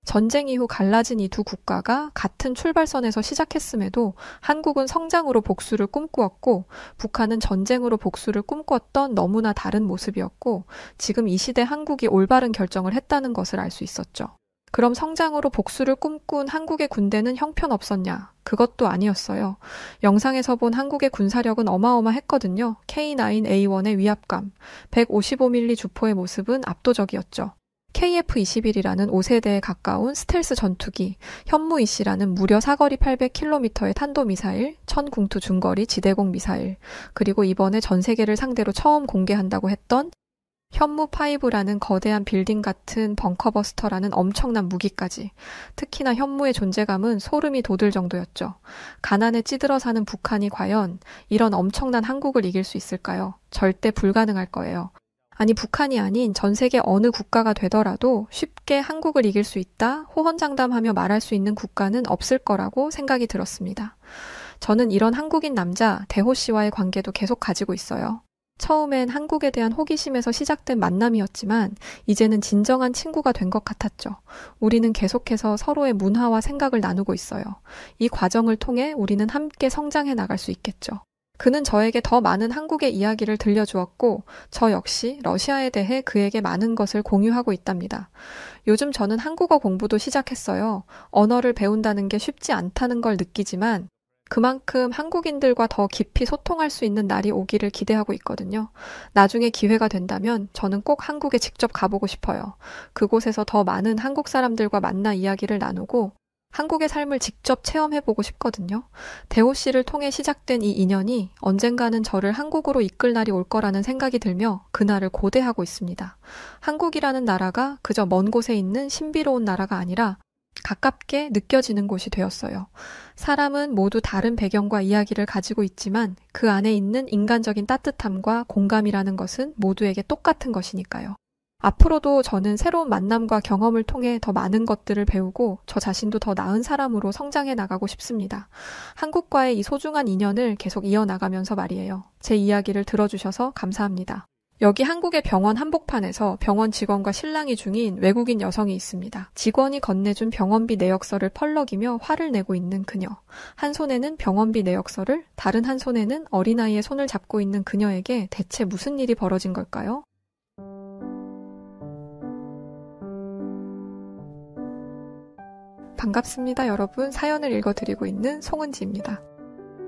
[SPEAKER 1] 전쟁 이후 갈라진 이 두 국가가 같은 출발선에서 시작했음에도 한국은 성장으로 복수를 꿈꾸었고 북한은 전쟁으로 복수를 꿈꿨던 너무나 다른 모습이었고 지금 이 시대 한국이 올바른 결정을 했다는 것을 알 수 있었죠. 그럼 성장으로 복수를 꿈꾼 한국의 군대는 형편없었냐? 그것도 아니었어요. 영상에서 본 한국의 군사력은 어마어마했거든요. K9A1의 위압감, 155mm 주포의 모습은 압도적이었죠. KF-21이라는 5세대에 가까운 스텔스 전투기, 현무-2C라는 무려 사거리 800km의 탄도미사일, 천궁투 중거리 지대공 미사일, 그리고 이번에 전 세계를 상대로 처음 공개한다고 했던 현무5라는 거대한 빌딩 같은 벙커버스터라는 엄청난 무기까지. 특히나 현무의 존재감은 소름이 돋을 정도였죠. 가난에 찌들어 사는 북한이 과연 이런 엄청난 한국을 이길 수 있을까요? 절대 불가능할 거예요. 아니 북한이 아닌 전 세계 어느 국가가 되더라도 쉽게 한국을 이길 수 있다, 호언장담하며 말할 수 있는 국가는 없을 거라고 생각이 들었습니다. 저는 이런 한국인 남자 대호 씨와의 관계도 계속 가지고 있어요. 처음엔 한국에 대한 호기심에서 시작된 만남이었지만 이제는 진정한 친구가 된 것 같았죠. 우리는 계속해서 서로의 문화와 생각을 나누고 있어요. 이 과정을 통해 우리는 함께 성장해 나갈 수 있겠죠. 그는 저에게 더 많은 한국의 이야기를 들려주었고 저 역시 러시아에 대해 그에게 많은 것을 공유하고 있답니다. 요즘 저는 한국어 공부도 시작했어요. 언어를 배운다는 게 쉽지 않다는 걸 느끼지만 그만큼 한국인들과 더 깊이 소통할 수 있는 날이 오기를 기대하고 있거든요. 나중에 기회가 된다면 저는 꼭 한국에 직접 가보고 싶어요. 그곳에서 더 많은 한국 사람들과 만나 이야기를 나누고 한국의 삶을 직접 체험해보고 싶거든요. 대호 씨를 통해 시작된 이 인연이 언젠가는 저를 한국으로 이끌 날이 올 거라는 생각이 들며 그날을 고대하고 있습니다. 한국이라는 나라가 그저 먼 곳에 있는 신비로운 나라가 아니라 가깝게 느껴지는 곳이 되었어요. 사람은 모두 다른 배경과 이야기를 가지고 있지만 그 안에 있는 인간적인 따뜻함과 공감이라는 것은 모두에게 똑같은 것이니까요. 앞으로도 저는 새로운 만남과 경험을 통해 더 많은 것들을 배우고 저 자신도 더 나은 사람으로 성장해 나가고 싶습니다. 한국과의 이 소중한 인연을 계속 이어나가면서 말이에요. 제 이야기를 들어주셔서 감사합니다. 여기 한국의 병원 한복판에서 병원 직원과 실랑이 중인 외국인 여성이 있습니다. 직원이 건네준 병원비 내역서를 펄럭이며 화를 내고 있는 그녀. 한 손에는 병원비 내역서를, 다른 한 손에는 어린아이의 손을 잡고 있는 그녀에게 대체 무슨 일이 벌어진 걸까요? 반갑습니다, 여러분. 사연을 읽어드리고 있는 송은지입니다.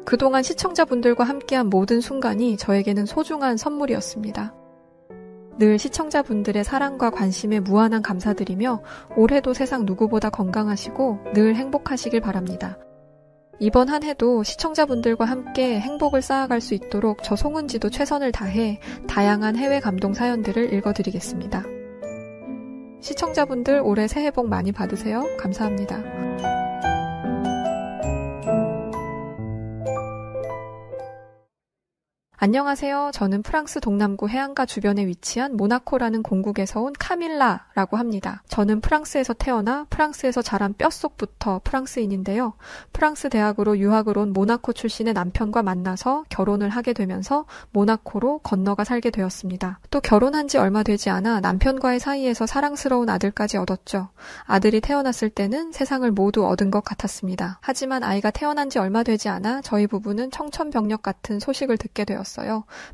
[SPEAKER 1] 그동안 시청자분들과 함께한 모든 순간이 저에게는 소중한 선물이었습니다. 늘 시청자분들의 사랑과 관심에 무한한 감사드리며 올해도 세상 누구보다 건강하시고 늘 행복하시길 바랍니다. 이번 한 해도 시청자분들과 함께 행복을 쌓아갈 수 있도록 저 송은지도 최선을 다해 다양한 해외 감동 사연들을 읽어드리겠습니다. 시청자분들 올해 새해 복 많이 받으세요. 감사합니다. 안녕하세요. 저는 프랑스 동남부 해안가 주변에 위치한 모나코라는 공국에서 온 카밀라라고 합니다. 저는 프랑스에서 태어나 프랑스에서 자란 뼛속부터 프랑스인인데요. 프랑스 대학으로 유학을 온 모나코 출신의 남편과 만나서 결혼을 하게 되면서 모나코로 건너가 살게 되었습니다. 또 결혼한 지 얼마 되지 않아 남편과의 사이에서 사랑스러운 아들까지 얻었죠. 아들이 태어났을 때는 세상을 모두 얻은 것 같았습니다. 하지만 아이가 태어난 지 얼마 되지 않아 저희 부부는 청천벽력 같은 소식을 듣게 되었습니다.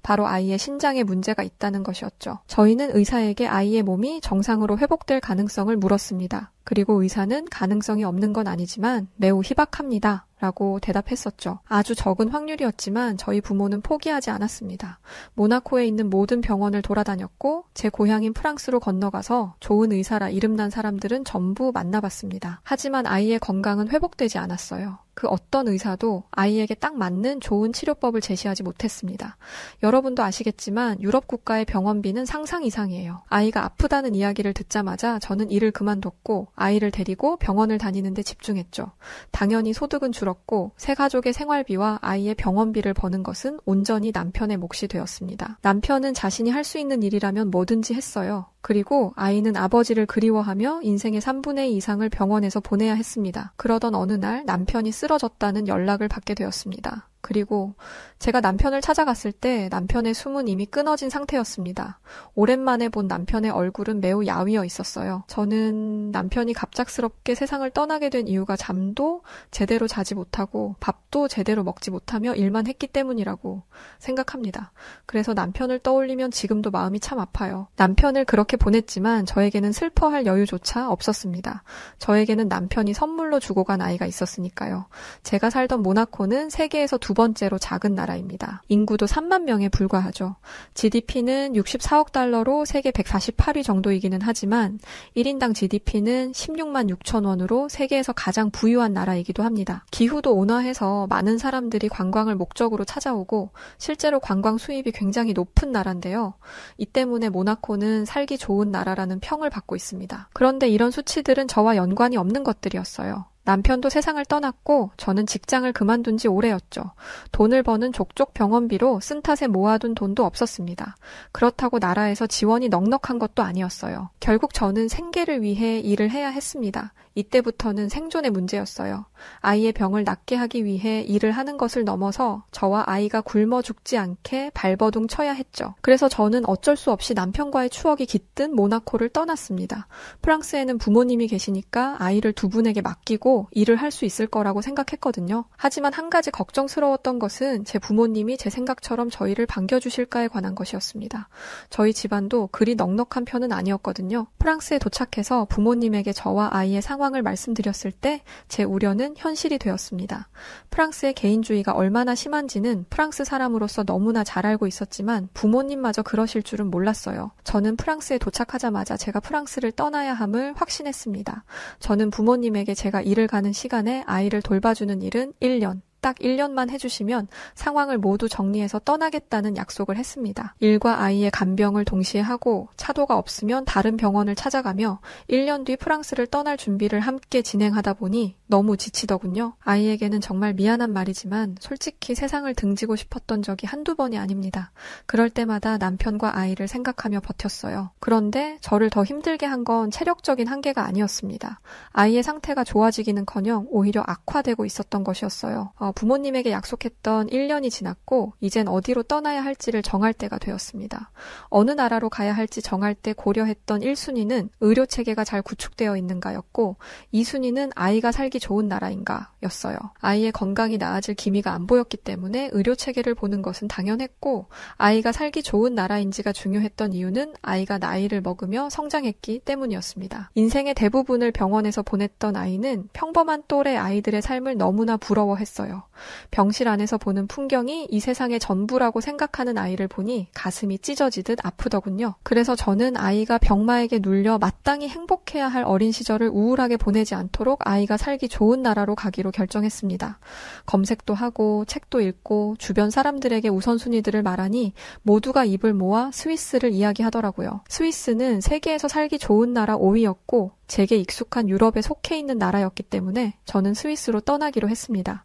[SPEAKER 1] 바로 아이의 신장에 문제가 있다는 것이었죠. 저희는 의사에게 아이의 몸이 정상으로 회복될 가능성을 물었습니다. 그리고 의사는 가능성이 없는 건 아니지만 매우 희박합니다. 라고 대답했었죠. 아주 적은 확률이었지만 저희 부모는 포기하지 않았습니다. 모나코에 있는 모든 병원을 돌아다녔고 제 고향인 프랑스로 건너가서 좋은 의사라 이름난 사람들은 전부 만나봤습니다. 하지만 아이의 건강은 회복되지 않았어요. 그 어떤 의사도 아이에게 딱 맞는 좋은 치료법을 제시하지 못했습니다. 여러분도 아시겠지만 유럽 국가의 병원비는 상상 이상이에요. 아이가 아프다는 이야기를 듣자마자 저는 일을 그만뒀고 아이를 데리고 병원을 다니는데 집중했죠. 당연히 소득은 줄었고 새 가족의 생활비와 아이의 병원비를 버는 것은 온전히 남편의 몫이 되었습니다. 남편은 자신이 할 수 있는 일이라면 뭐든지 했어요. 그리고 아이는 아버지를 그리워하며 인생의 3분의 2 이상을 병원에서 보내야 했습니다. 그러던 어느 날 남편이 쓰러졌다는 연락을 받게 되었습니다. 그리고 제가 남편을 찾아갔을 때 남편의 숨은 이미 끊어진 상태였습니다. 오랜만에 본 남편의 얼굴은 매우 야위어 있었어요. 저는 남편이 갑작스럽게 세상을 떠나게 된 이유가 잠도 제대로 자지 못하고 밥도 제대로 먹지 못하며 일만 했기 때문이라고 생각합니다. 그래서 남편을 떠올리면 지금도 마음이 참 아파요. 남편을 그렇게 보냈지만 저에게는 슬퍼할 여유조차 없었습니다. 저에게는 남편이 선물로 주고 간 아이가 있었으니까요. 제가 살던 모나코는 세계에서 두 번째로 작은 나라입니다. 인구도 3만 명에 불과하죠. GDP는 64억 달러로 세계 148위 정도이기는 하지만 1인당 GDP는 16만 6천 원으로 세계에서 가장 부유한 나라이기도 합니다. 기후도 온화해서 많은 사람들이 관광을 목적으로 찾아오고 실제로 관광 수입이 굉장히 높은 나라인데요. 이 때문에 모나코는 살기 좋은 나라라는 평을 받고 있습니다. 그런데 이런 수치들은 저와 연관이 없는 것들이었어요. 남편도 세상을 떠났고 저는 직장을 그만둔 지 오래였죠. 돈을 버는 족족 병원비로 쓴 탓에 모아둔 돈도 없었습니다. 그렇다고 나라에서 지원이 넉넉한 것도 아니었어요. 결국 저는 생계를 위해 일을 해야 했습니다. 이때부터는 생존의 문제였어요. 아이의 병을 낫게 하기 위해 일을 하는 것을 넘어서 저와 아이가 굶어 죽지 않게 발버둥 쳐야 했죠. 그래서 저는 어쩔 수 없이 남편과의 추억이 깃든 모나코를 떠났습니다. 프랑스에는 부모님이 계시니까 아이를 두 분에게 맡기고 일을 할 수 있을 거라고 생각했거든요. 하지만 한 가지 걱정스러웠던 것은 제 부모님이 제 생각처럼 저희를 반겨주실까에 관한 것이었습니다. 저희 집안도 그리 넉넉한 편은 아니었거든요. 프랑스에 도착해서 부모님에게 저와 아이의 상황을 말씀드렸을 때 제 우려는 현실이 되었습니다. 프랑스의 개인주의가 얼마나 심한지는 프랑스 사람으로서 너무나 잘 알고 있었지만 부모님마저 그러실 줄은 몰랐어요. 저는 프랑스에 도착하자마자 제가 프랑스를 떠나야 함을 확신했습니다. 저는 부모님에게 제가 일을 가는 시간에 아이를 돌봐주는 일은 1년, 딱 1년만 해주시면 상황을 모두 정리해서 떠나겠다는 약속을 했습니다. 일과 아이의 간병을 동시에 하고 차도가 없으면 다른 병원을 찾아가며 1년 뒤 프랑스를 떠날 준비를 함께 진행하다 보니 너무 지치더군요. 아이에게는 정말 미안한 말이지만 솔직히 세상을 등지고 싶었던 적이 한두 번이 아닙니다. 그럴 때마다 남편과 아이를 생각하며 버텼어요. 그런데 저를 더 힘들게 한 건 체력적인 한계가 아니었습니다. 아이의 상태가 좋아지기는커녕 오히려 악화되고 있었던 것이었어요. 부모님에게 약속했던 1년이 지났고 이젠 어디로 떠나야 할지를 정할 때가 되었습니다. 어느 나라로 가야 할지 정할 때 고려했던 1순위는 의료체계가 잘 구축되어 있는가였고 2순위는 아이가 살기 좋은 나라인가 였어요. 아이의 건강이 나아질 기미가 안 보였기 때문에 의료체계를 보는 것은 당연했고 아이가 살기 좋은 나라인지가 중요했던 이유는 아이가 나이를 먹으며 성장했기 때문이었습니다. 인생의 대부분을 병원에서 보냈던 아이는 평범한 또래 아이들의 삶을 너무나 부러워했어요. 병실 안에서 보는 풍경이 이 세상의 전부라고 생각하는 아이를 보니 가슴이 찢어지듯 아프더군요. 그래서 저는 아이가 병마에게 눌려 마땅히 행복해야 할 어린 시절을 우울하게 보내지 않도록 아이가 살기 좋은 나라로 가기로 결정했습니다. 검색도 하고 책도 읽고 주변 사람들에게 우선순위들을 말하니 모두가 입을 모아 스위스를 이야기하더라고요. 스위스는 세계에서 살기 좋은 나라 5위였고 제게 익숙한 유럽에 속해 있는 나라였기 때문에 저는 스위스로 떠나기로 했습니다.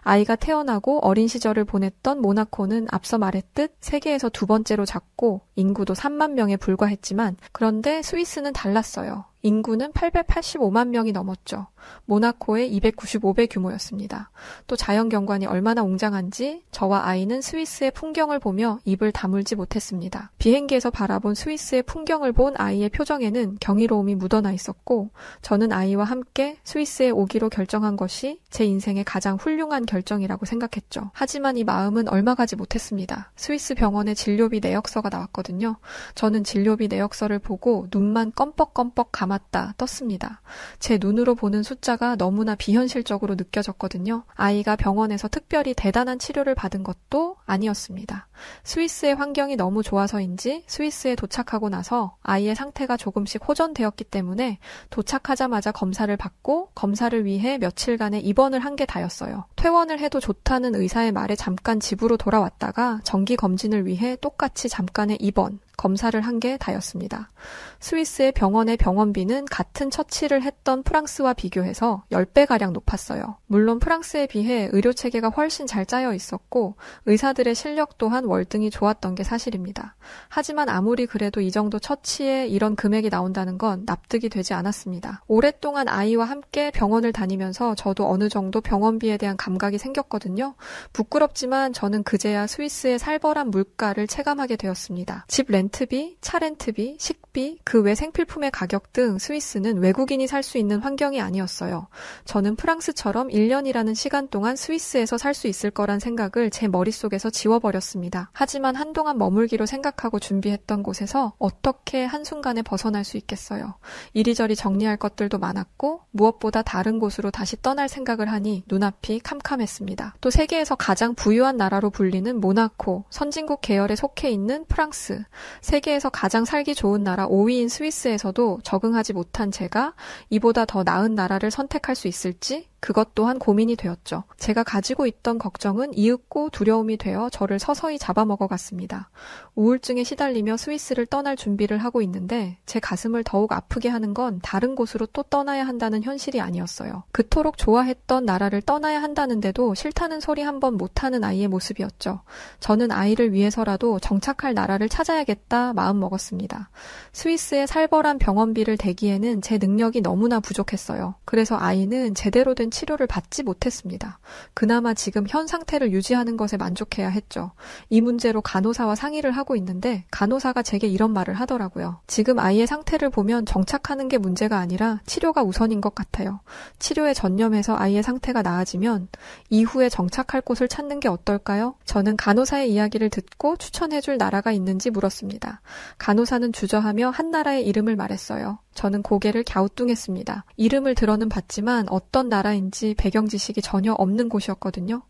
[SPEAKER 1] 아이가 태어나고 어린 시절을 보냈던 모나코는 앞서 말했듯 세계에서 두 번째로 작고 인구도 3만 명에 불과했지만 그런데 스위스는 달랐어요. 인구는 885만 명이 넘었죠. 모나코의 295배 규모였습니다. 또 자연경관이 얼마나 웅장한지 저와 아이는 스위스의 풍경을 보며 입을 다물지 못했습니다. 비행기에서 바라본 스위스의 풍경을 본 아이의 표정에는 경이로움이 묻어나 있었고 저는 아이와 함께 스위스에 오기로 결정한 것이 제 인생의 가장 훌륭한 결정이라고 생각했죠. 하지만 이 마음은 얼마 가지 못했습니다. 스위스 병원에 진료비 내역서가 나왔거든요. 저는 진료비 내역서를 보고 눈만 껌뻑껌뻑 감았다 떴습니다. 제 눈으로 보는 숫자가 너무나 비현실적으로 느껴졌거든요. 아이가 병원에서 특별히 대단한 치료를 받은 것도 아니었습니다. 스위스의 환경이 너무 좋아서인지 스위스에 도착하고 나서 아이의 상태가 조금씩 호전되었기 때문에 도착하자마자 검사를 받고 검사를 위해 며칠간의 입원을 한 게 다였어요. 퇴원을 해도 좋다는 의사의 말에 잠깐 집으로 돌아왔다가 정기 검진을 위해 똑같이 잠깐의 입원, 검사를 한 게 다였습니다. 스위스의 병원의 병원비는 같은 처치를 했던 프랑스와 비교해서 10배가량 높았어요. 물론 프랑스에 비해 의료체계가 훨씬 잘 짜여 있었고 의사들의 실력 또한 월등히 좋았던 게 사실입니다. 하지만 아무리 그래도 이 정도 처치에 이런 금액이 나온다는 건 납득이 되지 않았습니다. 오랫동안 아이와 함께 병원을 다니면서 저도 어느 정도 병원비에 대한 감각이 생겼거든요. 부끄럽지만 저는 그제야 스위스의 살벌한 물가를 체감하게 되었습니다. 집 렌트비, 차 렌트비, 식비, 그 외 생필품의 가격 등 스위스는 외국인이 살 수 있는 환경이 아니었어요. 저는 프랑스처럼 1년이라는 시간 동안 스위스에서 살 수 있을 거란 생각을 제 머릿속에서 지워버렸습니다. 하지만 한동안 머물기로 생각하고 준비했던 곳에서 어떻게 한순간에 벗어날 수 있겠어요. 이리저리 정리할 것들도 많았고 무엇보다 다른 곳으로 다시 떠날 생각을 하니 눈앞이 캄캄했습니다. 또 세계에서 가장 부유한 나라로 불리는 모나코, 선진국 계열에 속해 있는 프랑스, 세계에서 가장 살기 좋은 나라 5위인 스위스에서도 적응하지 못한 제가 이보다 더 나은 나라를 선택할 수 있을지 그것 또한 고민이 되었죠. 제가 가지고 있던 걱정은 이윽고 두려움이 되어 저를 서서히 잡아먹어갔습니다. 우울증에 시달리며 스위스를 떠날 준비를 하고 있는데 제 가슴을 더욱 아프게 하는 건 다른 곳으로 또 떠나야 한다는 현실이 아니었어요. 그토록 좋아했던 나라를 떠나야 한다는데도 싫다는 소리 한 번 못하는 아이의 모습이었죠. 저는 아이를 위해서라도 정착할 나라를 찾아야겠다 마음먹었습니다. 스위스의 살벌한 병원비를 대기에는 제 능력이 너무나 부족했어요. 그래서 아이는 제대로 된 치료를 받지 못했습니다. 그나마 지금 현 상태를 유지하는 것에 만족해야 했죠. 이 문제로 간호사와 상의를 하고 있는데 간호사가 제게 이런 말을 하더라고요. 지금 아이의 상태를 보면 정착하는 게 문제가 아니라 치료가 우선인 것 같아요. 치료에 전념해서 아이의 상태가 나아지면 이후에 정착할 곳을 찾는 게 어떨까요? 저는 간호사의 이야기를 듣고 추천해줄 나라가 있는지 물었습니다. 간호사는 주저하며 한 나라의 이름을 말했어요. 저는 고개를 갸우뚱했습니다. 이름을 들어는 봤지만 어떤 나라인지 배경 지식이 전혀 없는 곳이었거든요.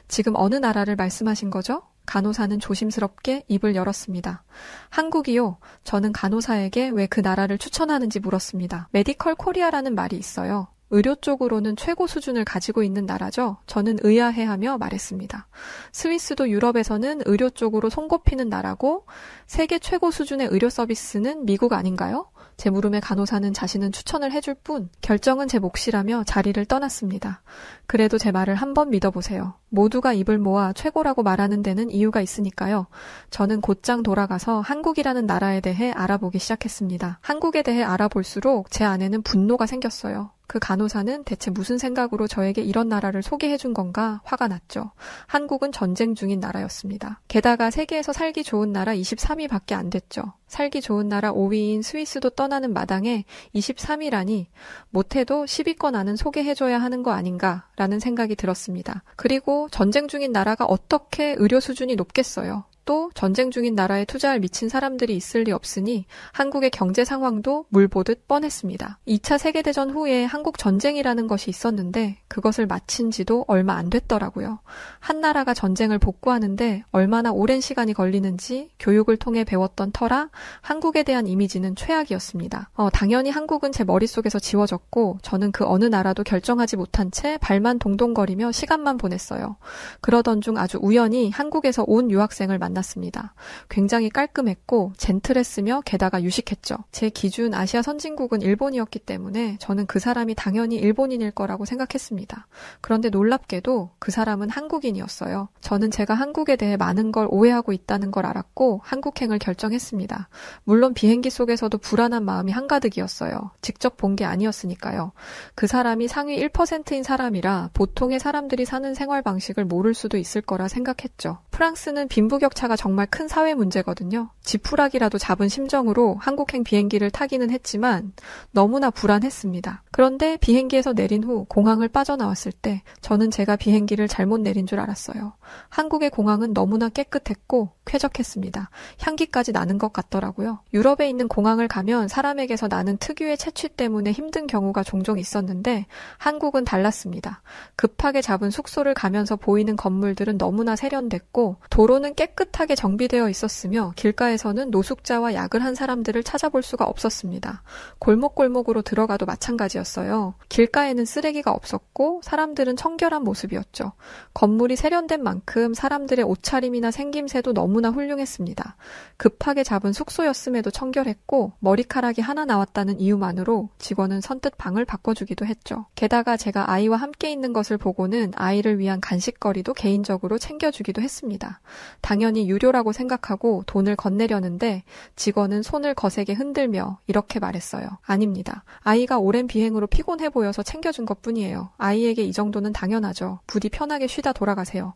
[SPEAKER 1] 지금 어느 나라를 말씀하신 거죠? 간호사는 조심스럽게 입을 열었습니다. 한국이요. 저는 간호사에게 왜 그 나라를 추천하는지 물었습니다. 메디컬 코리아라는 말이 있어요. 의료 쪽으로는 최고 수준을 가지고 있는 나라죠. 저는 의아해하며 말했습니다. 스위스도 유럽에서는 의료 쪽으로 손꼽히는 나라고 세계 최고 수준의 의료 서비스는 미국 아닌가요? 제 물음에 간호사는 자신은 추천을 해줄 뿐 결정은 제 몫이라며 자리를 떠났습니다. 그래도 제 말을 한번 믿어보세요. 모두가 입을 모아 최고라고 말하는 데는 이유가 있으니까요. 저는 곧장 돌아가서 한국이라는 나라에 대해 알아보기 시작했습니다. 한국에 대해 알아볼수록 제 안에는 분노가 생겼어요. 그 간호사는 대체 무슨 생각으로 저에게 이런 나라를 소개해준 건가 화가 났죠. 한국은 전쟁 중인 나라였습니다. 게다가 세계에서 살기 좋은 나라 23위밖에 안 됐죠. 살기 좋은 나라 5위인 스위스도 떠나는 마당에 23위라니 못해도 10위권 안은 소개해줘야 하는 거 아닌가라는 생각이 들었습니다. 그리고 전쟁 중인 나라가 어떻게 의료 수준이 높겠어요. 또 전쟁 중인 나라에 투자할 미친 사람들이 있을 리 없으니 한국의 경제 상황도 물 보듯 뻔했습니다. 2차 세계대전 후에 한국 전쟁이라는 것이 있었는데 그것을 마친 지도 얼마 안 됐더라고요. 한 나라가 전쟁을 복구하는데 얼마나 오랜 시간이 걸리는지 교육을 통해 배웠던 터라 한국에 대한 이미지는 최악이었습니다. 당연히 한국은 제 머릿속에서 지워졌고 저는 그 어느 나라도 결정하지 못한 채 발만 동동거리며 시간만 보냈어요. 그러던 중 아주 우연히 한국에서 온 유학생을 만났습니다. 굉장히 깔끔했고 젠틀했으며 게다가 유식했죠. 제 기준 아시아 선진국은 일본이었기 때문에 저는 그 사람이 당연히 일본인일 거라고 생각했습니다. 그런데 놀랍게도 그 사람은 한국인이었어요. 저는 제가 한국에 대해 많은 걸 오해하고 있다는 걸 알았고 한국행을 결정했습니다. 물론 비행기 속에서도 불안한 마음이 한가득이었어요. 직접 본 게 아니었으니까요. 그 사람이 상위 1%인 사람이라 보통의 사람들이 사는 생활 방식을 모를 수도 있을 거라 생각했죠. 프랑스는 빈부격차가 정말 큰 사회 문제거든요. 지푸라기라도 잡은 심정으로 한국행 비행기를 타기는 했지만 너무나 불안했습니다. 그런데 비행기에서 내린 후 공항을 빠져나왔을 때 저는 제가 비행기를 잘못 내린 줄 알았어요. 한국의 공항은 너무나 깨끗했고 쾌적했습니다. 향기까지 나는 것 같더라고요. 유럽에 있는 공항을 가면 사람에게서 나는 특유의 채취 때문에 힘든 경우가 종종 있었는데 한국은 달랐습니다. 급하게 잡은 숙소를 가면서 보이는 건물들은 너무나 세련됐고 도로는 깨끗하게 정비되어 있었으며 길가에서는 노숙자와 약을 한 사람들을 찾아볼 수가 없었습니다. 골목골목으로 들어가도 마찬가지였어요. 길가에는 쓰레기가 없었고 사람들은 청결한 모습이었죠. 건물이 세련된 만큼 사람들의 옷차림이나 생김새도 너무나 훌륭했습니다. 급하게 잡은 숙소였음에도 청결했고 머리카락이 하나 나왔다는 이유만으로 직원은 선뜻 방을 바꿔주기도 했죠. 게다가 제가 아이와 함께 있는 것을 보고는 아이를 위한 간식거리도 개인적으로 챙겨주기도 했습니다. 당연히 유료라고 생각하고 돈을 건네려는데 직원은 손을 거세게 흔들며 이렇게 말했어요. 아닙니다. 아이가 오랜 비행으로 피곤해 보여서 챙겨준 것뿐이에요. 아이에게 이 정도는 당연하죠. 부디 편하게 쉬다 돌아가세요.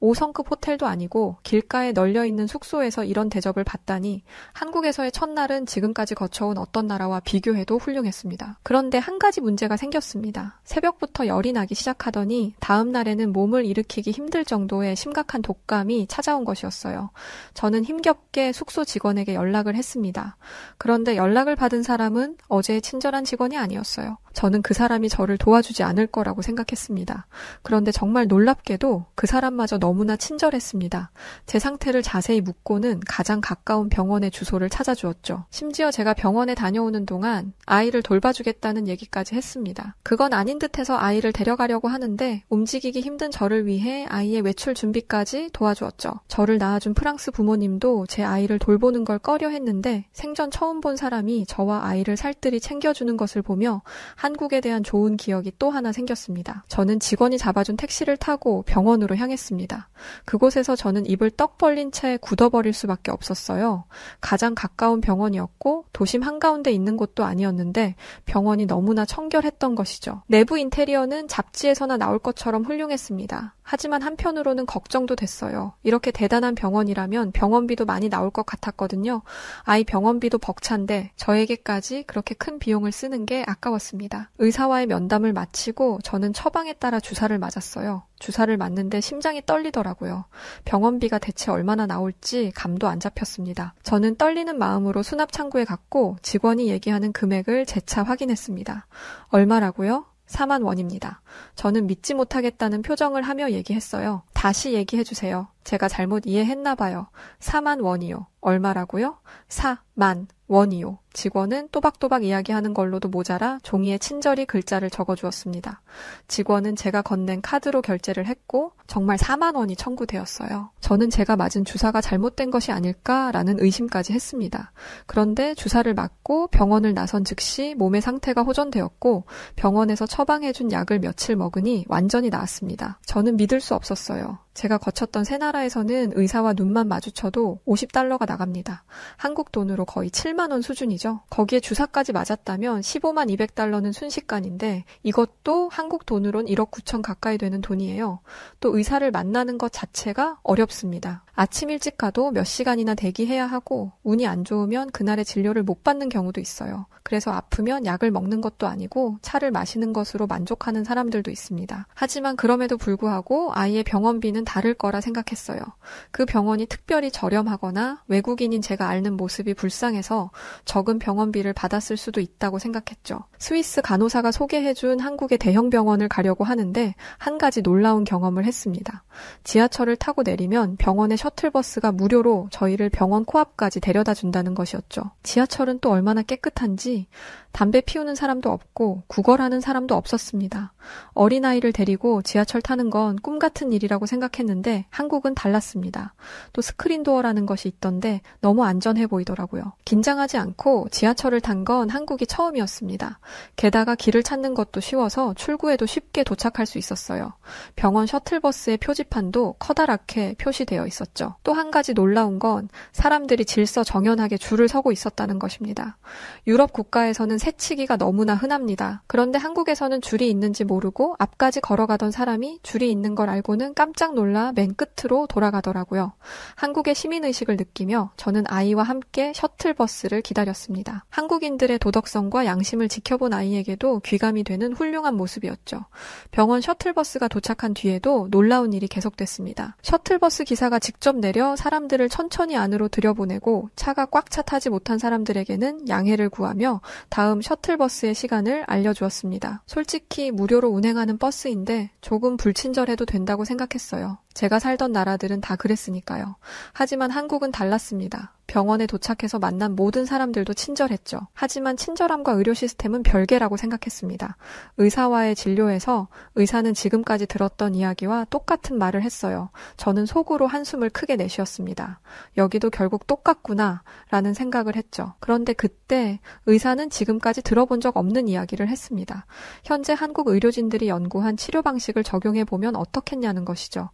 [SPEAKER 1] 5성급 호텔도 아니고 길가에 널려있는 숙소에서 이런 대접을 받다니 한국에서의 첫날은 지금까지 거쳐온 어떤 나라와 비교해도 훌륭했습니다. 그런데 한 가지 문제가 생겼습니다. 새벽부터 열이 나기 시작하더니 다음 날에는 몸을 일으키기 힘들 정도의 심각한 독감이 찾아온 것이었어요. 저는 힘겹게 숙소 직원에게 연락을 했습니다. 그런데 연락을 받은 사람은 어제의 친절한 직원이 아니었어요. 저는 그 사람이 저를 도와주지 않을 거라고 생각했습니다. 그런데 정말 놀랍게도 그 사람마저 너무나 친절했습니다. 제 상태를 자세히 묻고는 가장 가까운 병원의 주소를 찾아주었죠. 심지어 제가 병원에 다녀오는 동안 아이를 돌봐주겠다는 얘기까지 했습니다. 그건 아닌 듯해서 아이를 데려가려고 하는데 움직이기 힘든 저를 위해 아이의 외출 준비까지 도와주었죠. 저를 낳아준 프랑스 부모님도 제 아이를 돌보는 걸 꺼려 했는데 생전 처음 본 사람이 저와 아이를 살뜰히 챙겨주는 것을 보며 한국에 대한 좋은 기억이 또 하나 생겼습니다. 저는 직원이 잡아준 택시를 타고 병원으로 향했습니다. 그곳에서 저는 입을 떡 벌린 채 굳어버릴 수밖에 없었어요. 가장 가까운 병원이었고 도심 한가운데 있는 곳도 아니었는데 병원이 너무나 청결했던 것이죠. 내부 인테리어는 잡지에서나 나올 것처럼 훌륭했습니다. 하지만 한편으로는 걱정도 됐어요. 이렇게 대단한 병원이라면 병원비도 많이 나올 것 같았거든요. 아이 병원비도 벅찬데 저에게까지 그렇게 큰 비용을 쓰는 게 아까웠습니다. 의사와의 면담을 마치고 저는 처방에 따라 주사를 맞았어요. 주사를 맞는데 심장이 떨리더라고요. 병원비가 대체 얼마나 나올지 감도 안 잡혔습니다. 저는 떨리는 마음으로 수납창구에 갔고 직원이 얘기하는 금액을 재차 확인했습니다. 얼마라고요? 4만 원입니다. 저는 믿지 못하겠다는 표정을 하며 얘기했어요. 다시 얘기해주세요. 제가 잘못 이해했나 봐요. 4만 원이요. 얼마라고요? 4만 원이요. 직원은 또박또박 이야기하는 걸로도 모자라 종이에 친절히 글자를 적어주었습니다. 직원은 제가 건넨 카드로 결제를 했고 정말 4만 원이 청구되었어요. 저는 제가 맞은 주사가 잘못된 것이 아닐까라는 의심까지 했습니다. 그런데 주사를 맞고 병원을 나선 즉시 몸의 상태가 호전되었고 병원에서 처방해준 약을 며칠 먹으니 완전히 나았습니다. 저는 믿을 수 없었어요. 제가 거쳤던 새 나라에서는 의사와 눈만 마주쳐도 50달러가 나갑니다. 한국 돈으로 거의 7만 원 수준이죠. 거기에 주사까지 맞았다면 15만 200달러는 순식간인데 이것도 한국 돈으론 1억 9천 가까이 되는 돈이에요. 또 의사를 만나는 것 자체가 어렵습니다. 아침 일찍 가도 몇 시간이나 대기해야 하고 운이 안 좋으면 그날의 진료를 못 받는 경우도 있어요. 그래서 아프면 약을 먹는 것도 아니고 차를 마시는 것으로 만족하는 사람들도 있습니다. 하지만 그럼에도 불구하고 아이의 병원비는 다를 거라 생각했어요. 그 병원이 특별히 저렴하거나 외국인인 제가 앓는 모습이 불쌍해서 적은 병원비를 받았을 수도 있다고 생각했죠. 스위스 간호사가 소개해준 한국의 대형 병원을 가려고 하는데 한 가지 놀라운 경험을 했습니다. 지하철을 타고 내리면 병원의 셔틀버스가 무료로 저희를 병원 코앞까지 데려다 준다는 것이었죠. 지하철은 또 얼마나 깨끗한지 담배 피우는 사람도 없고 구걸하는 사람도 없었습니다. 어린아이를 데리고 지하철 타는 건 꿈 같은 일이라고 생각했는데 한국은 달랐습니다. 또 스크린도어라는 것이 있던데 너무 안전해 보이더라고요. 긴장하지 않고 지하철을 탄 건 한국이 처음이었습니다. 게다가 길을 찾는 것도 쉬워서 출구에도 쉽게 도착할 수 있었어요. 병원 셔틀버스의 표지판도 커다랗게 표시되어 있었죠. 또 한 가지 놀라운 건 사람들이 질서정연하게 줄을 서고 있었다는 것입니다. 유럽 국가에서는 새치기가 너무나 흔합니다. 그런데 한국에서는 줄이 있는지 모르고 앞까지 걸어가던 사람이 줄이 있는 걸 알고는 깜짝 놀라 맨 끝으로 돌아가더라고요. 한국의 시민의식을 느끼며 저는 아이와 함께 셔틀버스를 기다렸습니다. 한국인들의 도덕성과 양심을 지켜본 아이에게도 귀감이 되는 훌륭한 모습이었죠. 병원 셔틀버스가 도착한 뒤에도 놀라운 일이 계속됐습니다. 셔틀버스 기사가 직접 내려 사람들을 천천히 안으로 들여보내고 차가 꽉 차 타지 못한 사람들에게는 양해를 구하며 다음 셔틀버스의 시간을 알려주었습니다. 솔직히 무료로 운행하는 버스인데 조금 불친절해도 된다고 생각했어요. 제가 살던 나라들은 다 그랬으니까요. 하지만 한국은 달랐습니다. 병원에 도착해서 만난 모든 사람들도 친절했죠. 하지만 친절함과 의료 시스템은 별개라고 생각했습니다. 의사와의 진료에서 의사는 지금까지 들었던 이야기와 똑같은 말을 했어요. 저는 속으로 한숨을 크게 내쉬었습니다. 여기도 결국 똑같구나 라는 생각을 했죠. 그런데 그때 의사는 지금까지 들어본 적 없는 이야기를 했습니다. 현재 한국 의료진들이 연구한 치료 방식을 적용해보면 어떻겠냐는 것이죠.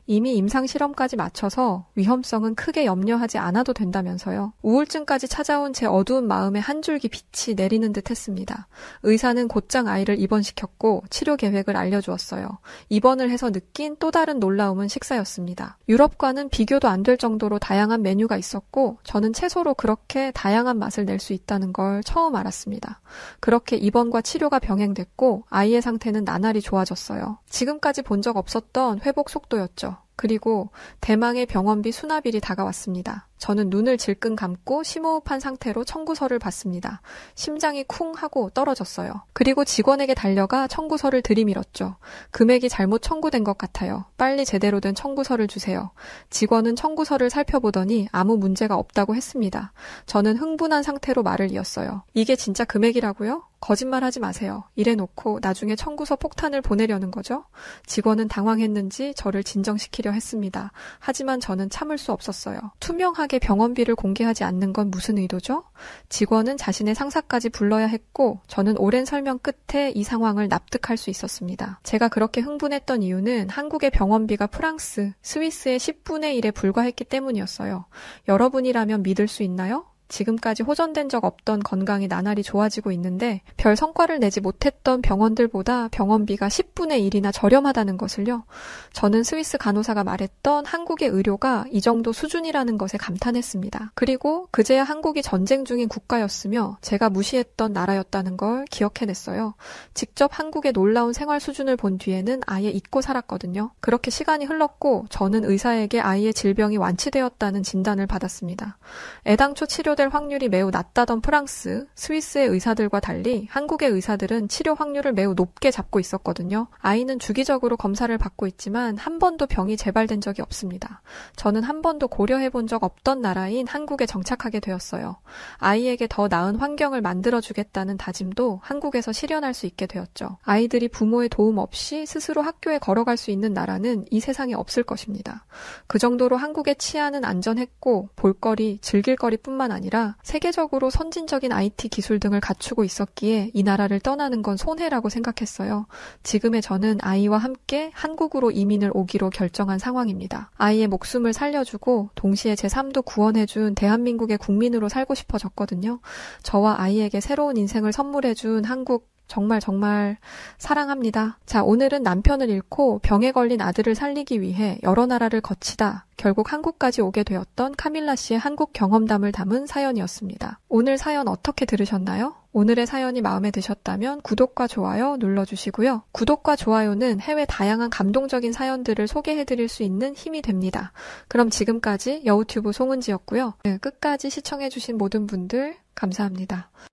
[SPEAKER 1] 이미 임상실험까지 마쳐서 위험성은 크게 염려하지 않아도 된다면서요. 우울증까지 찾아온 제 어두운 마음에 한 줄기 빛이 내리는 듯 했습니다. 의사는 곧장 아이를 입원시켰고 치료 계획을 알려주었어요. 입원을 해서 느낀 또 다른 놀라움은 식사였습니다. 유럽과는 비교도 안 될 정도로 다양한 메뉴가 있었고 저는 채소로 그렇게 다양한 맛을 낼 수 있다는 걸 처음 알았습니다. 그렇게 입원과 치료가 병행됐고 아이의 상태는 나날이 좋아졌어요. 지금까지 본 적 없었던 회복 속도였죠. 그리고 대망의 병원비 수납일이 다가왔습니다. 저는 눈을 질끈 감고 심호흡한 상태로 청구서를 받습니다. 심장이 쿵 하고 떨어졌어요. 그리고 직원에게 달려가 청구서를 들이밀었죠. 금액이 잘못 청구된 것 같아요. 빨리 제대로 된 청구서를 주세요. 직원은 청구서를 살펴보더니 아무 문제가 없다고 했습니다. 저는 흥분한 상태로 말을 이었어요. 이게 진짜 금액이라고요? 거짓말하지 마세요. 이래놓고 나중에 청구서 폭탄을 보내려는 거죠? 직원은 당황했는지 저를 진정시키려 했습니다. 하지만 저는 참을 수 없었어요. 투명하게 병원비를 공개하지 않는 건 무슨 의도죠? 직원은 자신의 상사까지 불러야 했고 저는 오랜 설명 끝에 이 상황을 납득할 수 있었습니다. 제가 그렇게 흥분했던 이유는 한국의 병원비가 프랑스, 스위스의 10분의 1에 불과했기 때문이었어요. 여러분이라면 믿을 수 있나요? 지금까지 호전된 적 없던 건강이 나날이 좋아지고 있는데 별 성과를 내지 못했던 병원들보다 병원비가 10분의 1이나 저렴하다는 것을요. 저는 스위스 간호사가 말했던 한국의 의료가 이 정도 수준이라는 것에 감탄했습니다. 그리고 그제야 한국이 전쟁 중인 국가였으며 제가 무시했던 나라였다는 걸 기억해냈어요. 직접 한국의 놀라운 생활 수준을 본 뒤에는 아예 잊고 살았거든요. 그렇게 시간이 흘렀고 저는 의사에게 아이의 질병이 완치되었다는 진단을 받았습니다. 애당초 치료 될 확률이 매우 낮다던 프랑스, 스위스의 의사들과 달리 한국의 의사들은 치료 확률을 매우 높게 잡고 있었거든요. 아이는 주기적으로 검사를 받고 있지만 한 번도 병이 재발된 적이 없습니다. 저는 한 번도 고려해본 적 없던 나라인 한국에 정착하게 되었어요. 아이에게 더 나은 환경을 만들어주겠다는 다짐도 한국에서 실현할 수 있게 되었죠. 아이들이 부모의 도움 없이 스스로 학교에 걸어갈 수 있는 나라는 이 세상에 없을 것입니다. 그 정도로 한국의 치안은 안전했고 볼거리, 즐길거리뿐만 아니라 세계적으로 선진적인 IT 기술 등을 갖추고 있었기에 이 나라를 떠나는 건 손해라고 생각했어요. 지금의 저는 아이와 함께 한국으로 이민을 오기로 결정한 상황입니다. 아이의 목숨을 살려주고 동시에 제 삶도 구원해준 대한민국의 국민으로 살고 싶어졌거든요. 저와 아이에게 새로운 인생을 선물해준 한국 정말 사랑합니다. 자, 오늘은 남편을 잃고 병에 걸린 아들을 살리기 위해 여러 나라를 거치다 결국 한국까지 오게 되었던 카밀라 씨의 한국 경험담을 담은 사연이었습니다. 오늘 사연 어떻게 들으셨나요? 오늘의 사연이 마음에 드셨다면 구독과 좋아요 눌러주시고요. 구독과 좋아요는 해외 다양한 감동적인 사연들을 소개해드릴 수 있는 힘이 됩니다. 그럼 지금까지 여우튜브 송은지였고요. 끝까지 시청해주신 모든 분들 감사합니다.